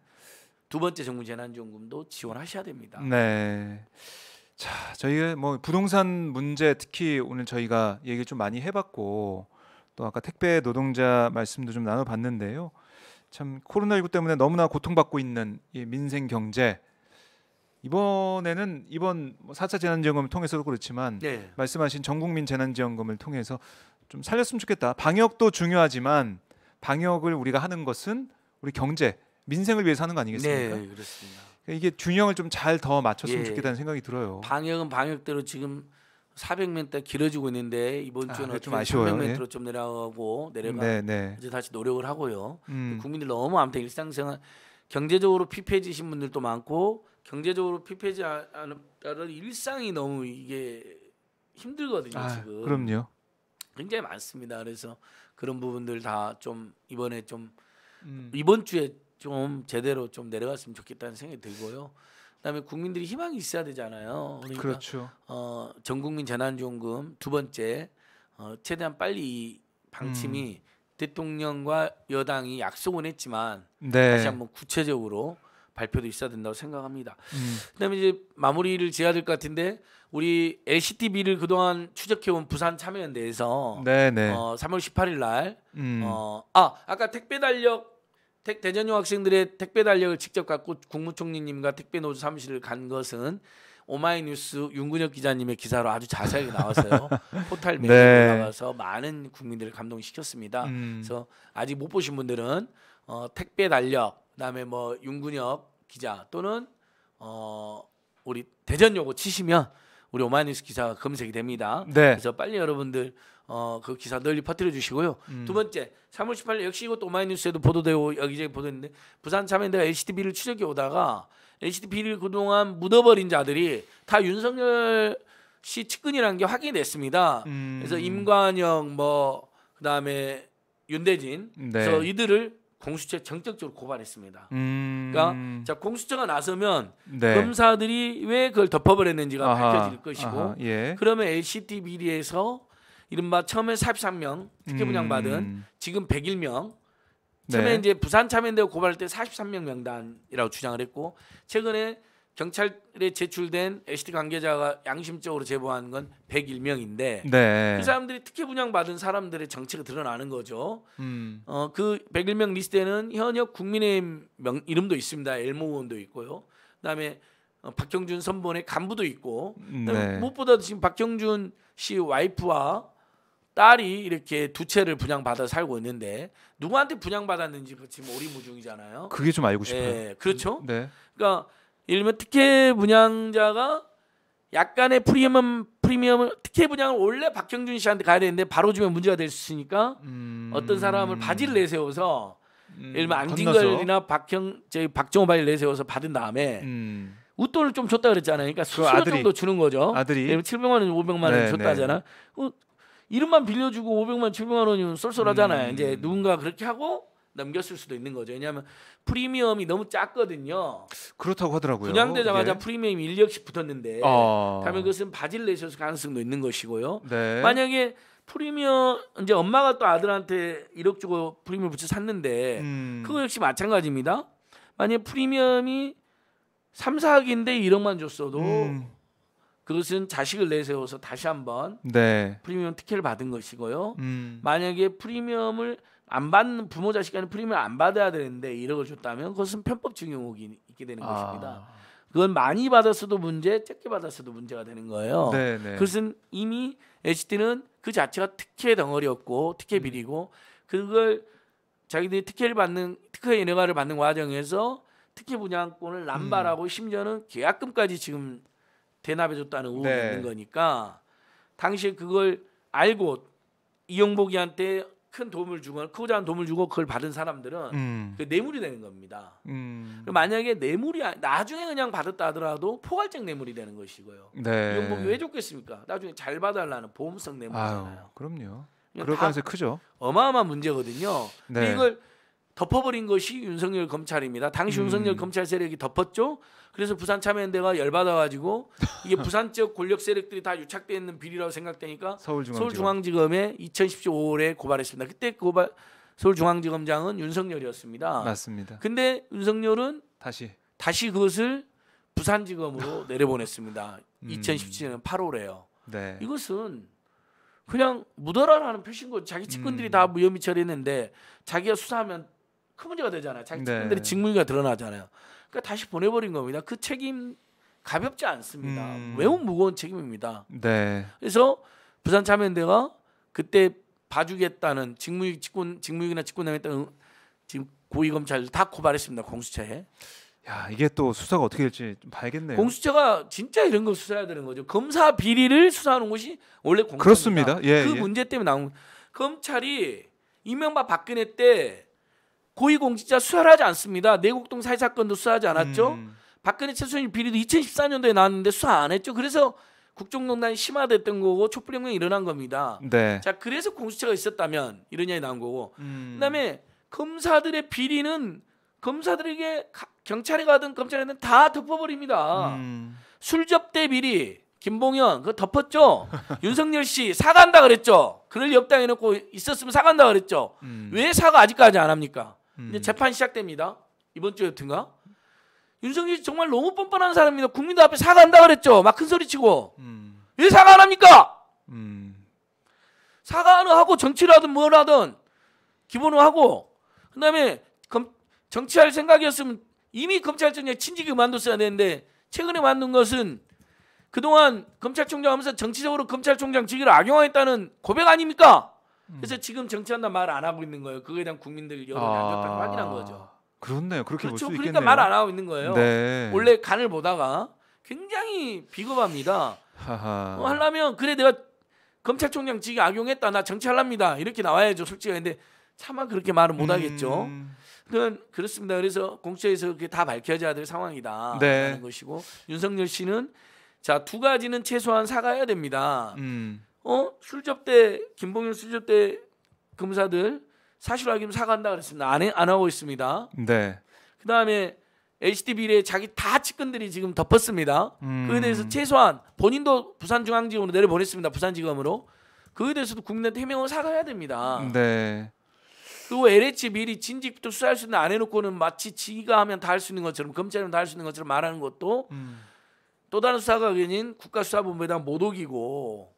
두 번째 전국민 재난지원금도 지원하셔야 됩니다. 네. 자, 저희가 뭐 부동산 문제 특히 오늘 저희가 얘기 좀 많이 해봤고 또 아까 택배 노동자 말씀도 좀 나눠봤는데요. 참 코로나19 때문에 너무나 고통받고 있는 이 민생 경제 이번에는 이번 4차 재난지원금을 통해서도 그렇지만 네. 말씀하신 전국민 재난지원금을 통해서 좀 살렸으면 좋겠다. 방역도 중요하지만 방역을 우리가 하는 것은 우리 경제, 민생을 위해서 하는 거 아니겠습니까? 네, 그렇습니다. 이게 균형을 좀 잘 더 맞췄으면 예. 좋겠다는 생각이 들어요. 방역은 방역대로 지금 400m대 길어지고 있는데 이번 주는 좀 아쉬워요. 300m로 예. 좀 내려가 네. 이제 다시 노력을 하고요. 국민들 너무 아무튼 일상생활 경제적으로 피폐해지신 분들도 많고 경제적으로 피폐지 않은 일상이 너무 이게 힘들거든요. 지금. 그럼요. 굉장히 많습니다. 그래서 그런 부분들 다 좀 이번에 좀 이번 주에 좀 제대로 좀 내려갔으면 좋겠다는 생각이 들고요. 그다음에 국민들이 희망이 있어야 되잖아요. 그러니까 그렇죠. 전국민 재난지원금 두 번째 최대한 빨리 이 방침이 대통령과 여당이 약속은 했지만 네. 다시 한번 구체적으로 발표도 있어야 된다고 생각합니다. 그다음에 이제 마무리를 지어야 될 것 같은데 우리 LCTB를 그동안 추적해온 부산 참여연대에서 3월 18일 날 아까 택배 달력 대전역 학생들의 택배 달력을 직접 갖고 국무총리님과 택배 노조 사무실을 간 것은 오마이뉴스 윤근혁 기자님의 기사로 아주 자세하게 나왔어요. 포탈 메일로 나가서 많은 국민들을 감동시켰습니다. 그래서 아직 못 보신 분들은 택배 달력 그다음에 뭐 윤근혁 기자 또는 우리 대전요거 치시면 우리 오마이뉴스 기사가 검색이 됩니다. 그래서 빨리 여러분들 그 기사 널리 퍼뜨려 주시고요. 두 번째 3월 18일 역시 이것도 오마이뉴스에도 보도되고 여기저기 보도했는데 부산 참여연대가 LCTB를 추적해 오다가 LCTB를 그동안 묻어버린 자들이 다 윤석열 씨 측근이라는 게 확인이 됐습니다. 그래서 임관영 뭐 그다음에 윤대진 그래서 이들을 공수처에 정적적으로 고발했습니다. 그러니까 자 공수처가 나서면 검사들이 왜 그걸 덮어버렸는지가 밝혀질 것이고 그러면 LCT 비리에서 이른바 처음에 43명 특혜 분양받은 지금 101명 처음에 이제 부산 참여연대가 고발할 때 43명 명단이라고 주장을 했고 최근에 경찰에 제출된 LCT 관계자가 양심적으로 제보한 건 101명인데 그 사람들이 특혜 분양받은 사람들의 정체가 드러나는 거죠. 그 101명 리스트에는 현역 국민의힘 이름도 있습니다. 엘모 의원도 있고요. 그다음에 박형준 선본의 간부도 있고 무엇보다 지금 박형준 씨 와이프와 딸이 이렇게 두 채를 분양받아 살고 있는데 누구한테 분양받았는지 지금 오리무중이잖아요. 그게 좀 알고 싶어요. 네, 그렇죠. 네. 그러니까 예를 들면 특혜 분양자가 약간의 프리미엄을 특혜 분양을 원래 박형준 씨한테 가야 되는데 바로 주면 문제가 될 수 있으니까 어떤 사람을 바지를 내세워서 예를 들면 안진걸이나 박정호 바지를 내세워서 받은 다음에 웃돈을 좀 줬다 그랬잖아요. 그러니까 수수료 정도 주는 거죠. 아들이 700만 원, 500만 원 줬다잖아. 이름만 빌려주고 500만, 700만 원이면 쏠쏠하잖아요. 이제 누군가 그렇게 하고 넘겼을 수도 있는 거죠. 왜냐하면 프리미엄이 너무 작거든요. 그렇다고 하더라고요. 분양되자마자 프리미엄이 1억씩 붙었는데 그러면 그것은 바지를 내셔서 가능성도 있는 것이고요. 네. 만약에 프리미엄 이제 엄마가 또 아들한테 1억 주고 프리미엄 붙여 샀는데 그거 역시 마찬가지입니다. 만약에 프리미엄이 3, 4억인데 1억만 줬어도 그것은 자식을 내세워서 다시 한번 프리미엄 특혜를 받은 것이고요. 만약에 프리미엄을 안 받는 부모 자식 간에 프리미엄 안 받아야 되는데 1억을 줬다면 그것은 편법적인 의혹이 있게 되는 것입니다. 그건 많이 받았어도 문제, 적게 받았어도 문제가 되는 거예요. 그것은 이미 HT는 그 자체가 특혜 덩어리였고 특혜 비리고 그걸 자기들이 특혜 인허가를 받는 과정에서 특혜 분양권을 남발하고 심지어는 계약금까지 지금 대납해줬다는 의혹이 있는 거니까 당시에 그걸 알고 이영복이한테 큰 도움을 주고 크고자 하는 도움을 주고 그걸 받은 사람들은 그 뇌물이 되는 겁니다. 만약에 뇌물이 나중에 그냥 받았다 하더라도 포괄적 뇌물이 되는 것이고요. 이영복이 왜 줬겠습니까? 나중에 잘 받아달라는 보험성 뇌물이잖아요. 그럼요. 그럴 가능성이 크죠. 어마어마한 문제거든요. 근데 이걸 덮어버린 것이 윤석열 검찰입니다. 당시 윤석열 검찰 세력이 덮었죠. 그래서 부산 참여연대가 열받아가지고 이게 부산 지역 권력 세력들이 다 유착되어 있는 비리라고 생각되니까 서울중앙지검에 2017년 5월에 고발했습니다. 그때 서울중앙지검장은 윤석열이었습니다. 맞습니다. 근데 윤석열은 다시 그것을 부산지검으로 내려보냈습니다. 2017년 8월에요. 이것은 그냥 묻어라라는 표시인 거죠. 자기 측근들이 다 무혐의 처리했는데 자기가 수사하면 큰 문제가 되잖아요. 자기 측근들이 직무유기가 드러나잖아요. 그러니까 다시 보내버린 겁니다. 그 책임 가볍지 않습니다. 매우 무거운 책임입니다. 그래서 부산 참여연대가 그때 봐주겠다는 직무유기나 직권남용했다는 지금 고위검찰 다 고발했습니다. 공수처에. 야, 이게 또 수사가 어떻게 될지 좀 봐야겠네요. 공수처가 진짜 이런 걸 수사해야 되는 거죠. 검사 비리를 수사하는 것이 원래 공수처입니다. 그렇습니다. 그 문제 때문에 나온 검찰이 이명박 박근혜 때 고위공직자 수사를 하지 않습니다. 내곡동 사회 사건도 수사하지 않았죠. 박근혜 최순실 비리도 2014년도에 나왔는데 수사 안 했죠. 그래서 국정농단이 심화됐던 거고 촛불혁명이 일어난 겁니다. 자, 그래서 공수처가 있었다면 이런 얘기 나온 거고. 그다음에 검사들의 비리는 검사들에게 경찰에 가든 검찰에 가든 다 덮어버립니다. 술접대 비리 김봉현 그거 덮었죠. 윤석열 씨 사과한다 그랬죠. 그럴 리 없다 해놓고 있었으면 사과한다 그랬죠. 왜 사과 아직까지 안 합니까? 이제 재판 시작됩니다. 이번 주였든가. 윤석열 씨 정말 너무 뻔뻔한 사람입니다. 국민들 앞에 사과한다 그랬죠. 막 큰 소리치고. 왜 사과 안 합니까? 사과는 하고 정치를 하든 뭘 하든 기본으로 하고 그다음에 정치할 생각이었으면 이미 검찰총장 친직이 그만뒀어야 되는데 최근에 만든 것은 그동안 검찰총장 하면서 정치적으로 검찰총장 직위를 악용했다는 고백 아닙니까? 그래서 지금 정치한다 말 안 하고 있는 거예요. 그거에 대한 국민들 여론이 안 좋다고 확인한 거죠. 그렇네요. 그렇게 볼 수 있겠네요. 그러니까 말 안 하고 있는 거예요. 원래 간을 보다가 굉장히 비겁합니다. 하려면 그래 내가 검찰총장 직위 악용했다. 나 정치하랍니다. 이렇게 나와야죠. 솔직히. 근데 차마 그렇게 말은 못 하겠죠. 그렇습니다. 그래서 공수처에서 그게 다 밝혀져야 될 상황이다 하는 것이고 윤석열 씨는 자, 두 가지는 최소한 사과해야 됩니다. 술접대 김봉현 술접대 검사들 사실 확인 사과한다 그랬습니다. 안 하고 있습니다. 그다음에 HT 비리에 자기 다 측근들이 지금 덮었습니다. 그에 대해서 최소한 본인도 부산중앙지검으로 내려보냈습니다. 부산지검으로. 그에 대해서도 국민한테 해명을 사과해야 됩니다. 그리고 LH 미리 진직부터 수사할 수 있는 안 해놓고는 마치 지가 하면 다 할 수 있는 것처럼 검찰이면 다 할 수 있는 것처럼 말하는 것도 또 다른 수사가 아닌 국가수사본부에다 모독이고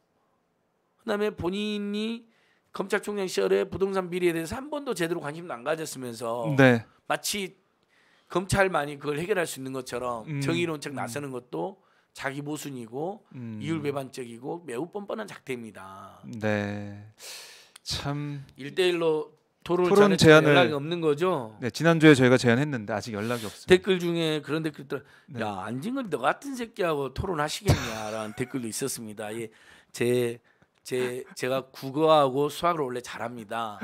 그다음에 본인이 검찰총장 시절에 부동산 비리에 대해서 한 번도 제대로 관심도 안 가졌으면서 마치 검찰만이 그걸 해결할 수 있는 것처럼 정의로운 척 나서는 것도 자기 모순이고 이율배반적이고 매우 뻔뻔한 작태입니다. 네, 참 1대1로 토론 제안을 연락이 없는 거죠. 네, 지난주에 저희가 제안했는데 아직 연락이 없습니다. 댓글 중에 그런 댓글들 네. 야 안진걸 너 같은 새끼하고 토론하시겠냐라는 댓글도 있었습니다. 예, 제가 국어하고 수학을 원래 잘합니다.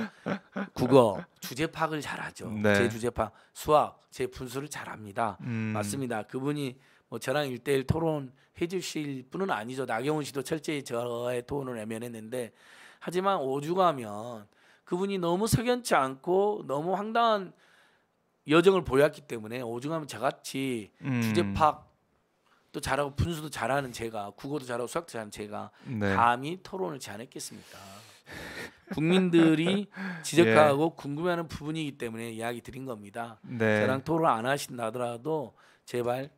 국어 주제 파악을 잘하죠. 네. 제 주제 파악, 수학 제 분수를 잘합니다. 맞습니다. 그분이 뭐 저랑 1대1 토론 해주실 분은 아니죠. 나경원 씨도 철저히 저의 토론을 외면했는데 하지만 오죽하면 그분이 너무 석연치 않고 너무 황당한 여정을 보였기 때문에 오죽하면 저같이 주제 파악도 잘하고 분수도 잘하는 제가 국어도 잘하고 수학도 잘하는 제가 네. 감히 토론을 제안했겠습니까? 국민들이 지적하고 예. 궁금해하는 부분이기 때문에 이야기 드린 겁니다. 네. 저랑 토론 안 하신다더라도 제발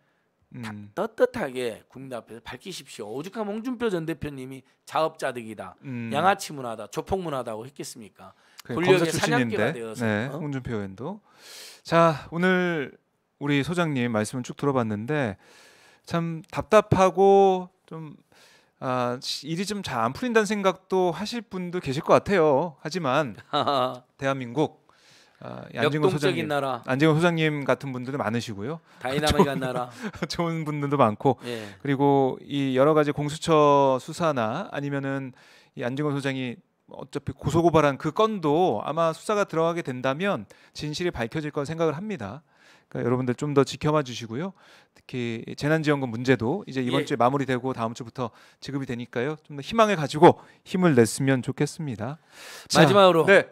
떳떳하게 국민 앞에서 밝히십시오. 오죽하면 홍준표 전 대표님이 자업자득이다, 양아치 문화다, 조폭 문화다고 했겠습니까? 권력의 사냥개가 되어서. 네, 홍준표 의원도. 자, 오늘 우리 소장님 말씀을 쭉 들어봤는데 참 답답하고 좀 일이 좀 잘 안 풀린다는 생각도 하실 분도 계실 것 같아요. 하지만 대한민국 안진걸 소장님 같은 분들도 많으시고요. 다이나믹한 나라. 좋은 분들도 많고 예. 그리고 이 여러 가지 공수처 수사나 아니면은 이 안진걸 소장이 어차피 고소고발한 그 건도 아마 수사가 들어가게 된다면 진실이 밝혀질 거 생각을 합니다. 그러니까 여러분들 좀 더 지켜봐 주시고요. 특히 재난지원금 문제도 이제 이번 주에 마무리되고 다음 주부터 지급이 되니까요. 좀 더 희망을 가지고 힘을 냈으면 좋겠습니다. 마지막으로 네.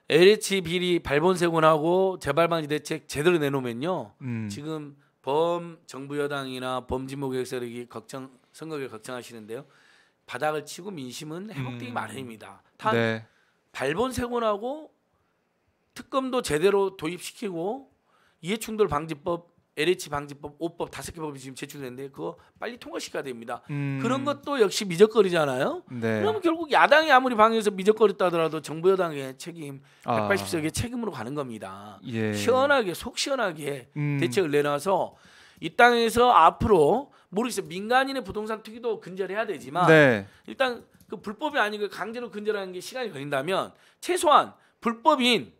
LH 비리 발본색원하고 재발방지 대책 제대로 내놓으면요. 지금 정부 여당이나 범진보 세력이 선거를 걱정하시는데요. 바닥을 치고 민심은 회복되기 마련입니다. 단 네. 발본색원하고 특검도 제대로 도입시키고 이해충돌 방지법, LH 방지법, 5법 5개 법이 지금 제출됐는데 그거 빨리 통과시켜야 됩니다. 그런 것도 역시 미적거리잖아요. 네. 그러면 결국 야당이 아무리 방해해서 미적거렸다 하더라도 정부 여당의 책임 180석의 책임으로 가는 겁니다. 예. 시원하게 속 시원하게 대책을 내놔서 이 땅에서 앞으로 모르겠어요. 민간인의 부동산 투기도 근절해야 되지만 네. 일단 그 불법이 아니고 강제로 근절하는 게 시간이 걸린다면 최소한 불법인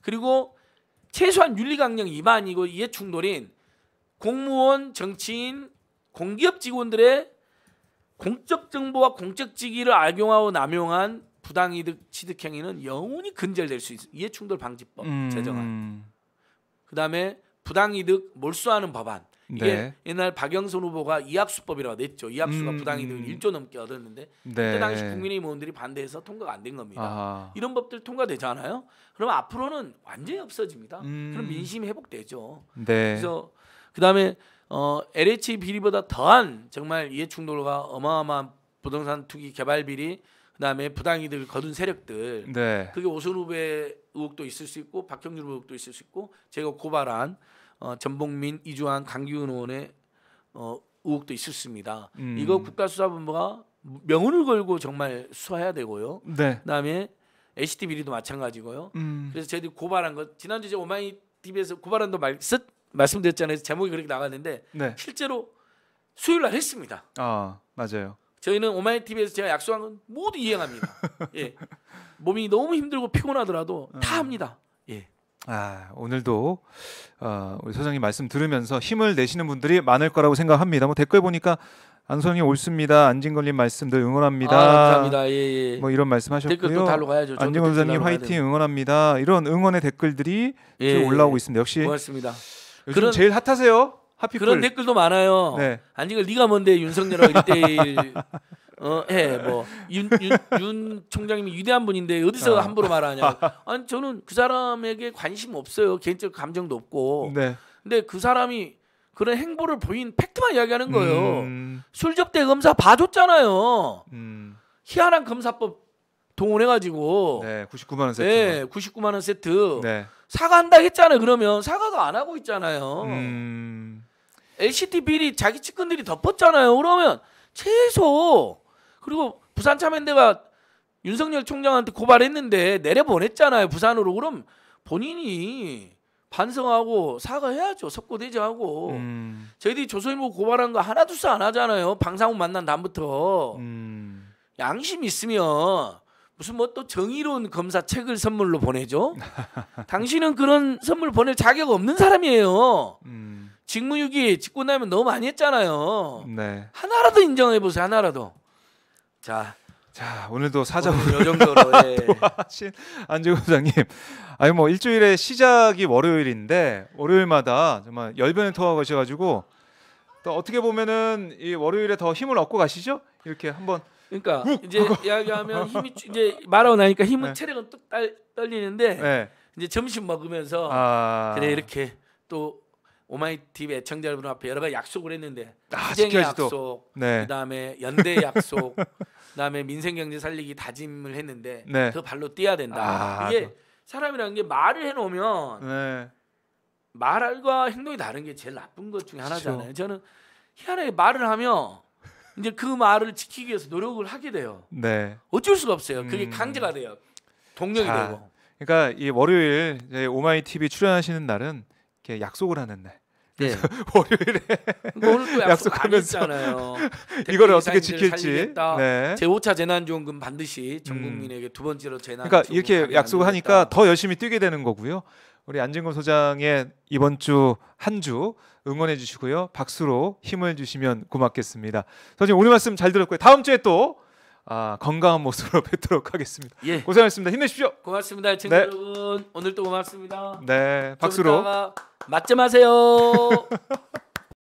그리고 최소한 윤리강령 위반이고 이해충돌인 공무원, 정치인, 공기업 직원들의 공적 정보와 공적 직위를 악용하고 남용한 부당이득 취득 행위는 영원히 근절될 수 있습니다. 이해충돌 방지법 제정안. 그다음에 부당이득 몰수하는 법안. 이게 네. 옛날 박영선 후보가 이합수법이라고 냈죠. 이합수가 부당이득을 1조 넘게 얻었는데 네. 그때 당시 국민의힘 의원들이 반대해서 통과가 안 된 겁니다. 이런 법들 통과되잖아요. 그러면 앞으로는 완전히 없어집니다. 그럼 민심이 회복되죠. 네. 그래서 그다음에 LH 비리보다 더한 정말 이해충돌과 어마어마한 부동산 투기 개발 비리 그다음에 부당이득을 거둔 세력들 네. 그게 오선 후보의 의혹도 있을 수 있고 박형준 의혹도 있을 수 있고 제가 고발한 전봉민, 이주환, 강기훈 의원의 의혹도 있었습니다. 이거 국가수사본부가 명운을 걸고 정말 수사해야 되고요. 네. 그다음에 LCT 비리도 마찬가지고요. 그래서 저희들이 고발한 것 지난주 제 오마이 TV에서 고발한 거 말씀드렸잖아요. 제목이 그렇게 나갔는데 네. 실제로 수요일 날 했습니다. 맞아요. 저희는 오마이 TV에서 제가 약속한 건 모두 이행합니다. 예. 몸이 너무 힘들고 피곤하더라도 다 합니다. 예. 오늘도 우리 소장님 말씀 들으면서 힘을 내시는 분들이 많을 거라고 생각합니다. 뭐 댓글 보니까 안소장님 옳습니다. 안진걸님 말씀들 응원합니다. 감사합니다. 예. 뭐 이런 말씀하셨고요. 댓글도 달러 가야죠. 안진걸 소장님 화이팅 응원합니다. 이런 응원의 댓글들이 올라오고 있습니다. 역시 고맙습니다. 요즘 제일 핫하세요. 하피풀. 그런 댓글도 많아요. 네. 안진걸 네가 뭔데 윤석열하고 1대1 뭐 윤 총장님이 위대한 분인데 어디서 함부로 말하냐. 아니 저는 그 사람에게 관심 없어요. 개인적 감정도 없고. 네. 근데 그 사람이 그런 행보를 보인 팩트만 이야기하는 거예요. 술접대 검사 봐줬잖아요. 희한한 검사법 동원해가지고. 네, 99만 원 세트. 네, 99만 원 세트. 네. 사과한다 했잖아요. 그러면 사과도 안 하고 있잖아요. LCT 비리 자기 측근들이 덮었잖아요. 그러면 최소 그리고 부산참여연대가 윤석열 총장한테 고발했는데 내려보냈잖아요. 부산으로. 그럼 본인이 반성하고 사과해야죠. 석고대죄하고. 저희들이 조선일보 고발한 거 하나둘 안 하잖아요. 방상훈 만난 다음부터. 양심 있으면 무슨 뭐 또 정의로운 검사 책을 선물로 보내죠. 당신은 그런 선물 보낼 자격 없는 사람이에요. 직무유기 직고 나면 너무 많이 했잖아요. 네. 하나라도 인정해 보세요. 하나라도. 자 오늘도 사자후로 요 정도로 하신 안진걸 소장님. 아니 뭐 일주일의 시작이 월요일인데 월요일마다 정말 열변을 토하고 가셔가지고 또 어떻게 보면은 이 월요일에 더 힘을 얻고 가시죠? 이렇게 한번. 그러니까 이제 이야기하면 힘이 이제 말하고 나니까 힘은 네. 체력은 뚝 떨리는데 네. 이제 점심 먹으면서 그래 이렇게 또 오마이TV 애청자 여러분 앞에 여러 가지 약속을 했는데 희생의 약속, 네. 그다음에 연대 약속, 그다음에 민생경제 살리기 다짐을 했는데 네. 그 발로 뛰어야 된다. 이게 사람이라는 게 말을 해놓으면 네. 말과 행동이 다른 게 제일 나쁜 것 중에 하나잖아요. 그렇죠. 저는 희한하게 말을 하면 이제 그 말을 지키기 위해서 노력을 하게 돼요. 네. 어쩔 수가 없어요. 그게 강제가 돼요. 동력이 되고. 그러니까 이 월요일 오마이TV 출연하시는 날은 이렇게 약속을 하는 날. 네. 월요일에 오늘 또 약속하면서 이걸 어떻게 지킬지. 네. 제5차 재난지원금 반드시 전 국민에게 두 번째로 재난. 그러니까 이렇게 약속을 하니까 더 열심히 뛰게 되는 거고요. 우리 안진걸 소장의 이번 주 한 주 응원해 주시고요. 박수로 힘을 주시면 고맙겠습니다. 선생님 오늘 말씀 잘 들었고요. 다음 주에 또 건강한 모습으로 뵙도록 하겠습니다. 예. 고생하셨습니다. 힘내십시오. 고맙습니다. 친구 여러분. 오늘 또 고맙습니다. 네, 박수로. 맞점하세요.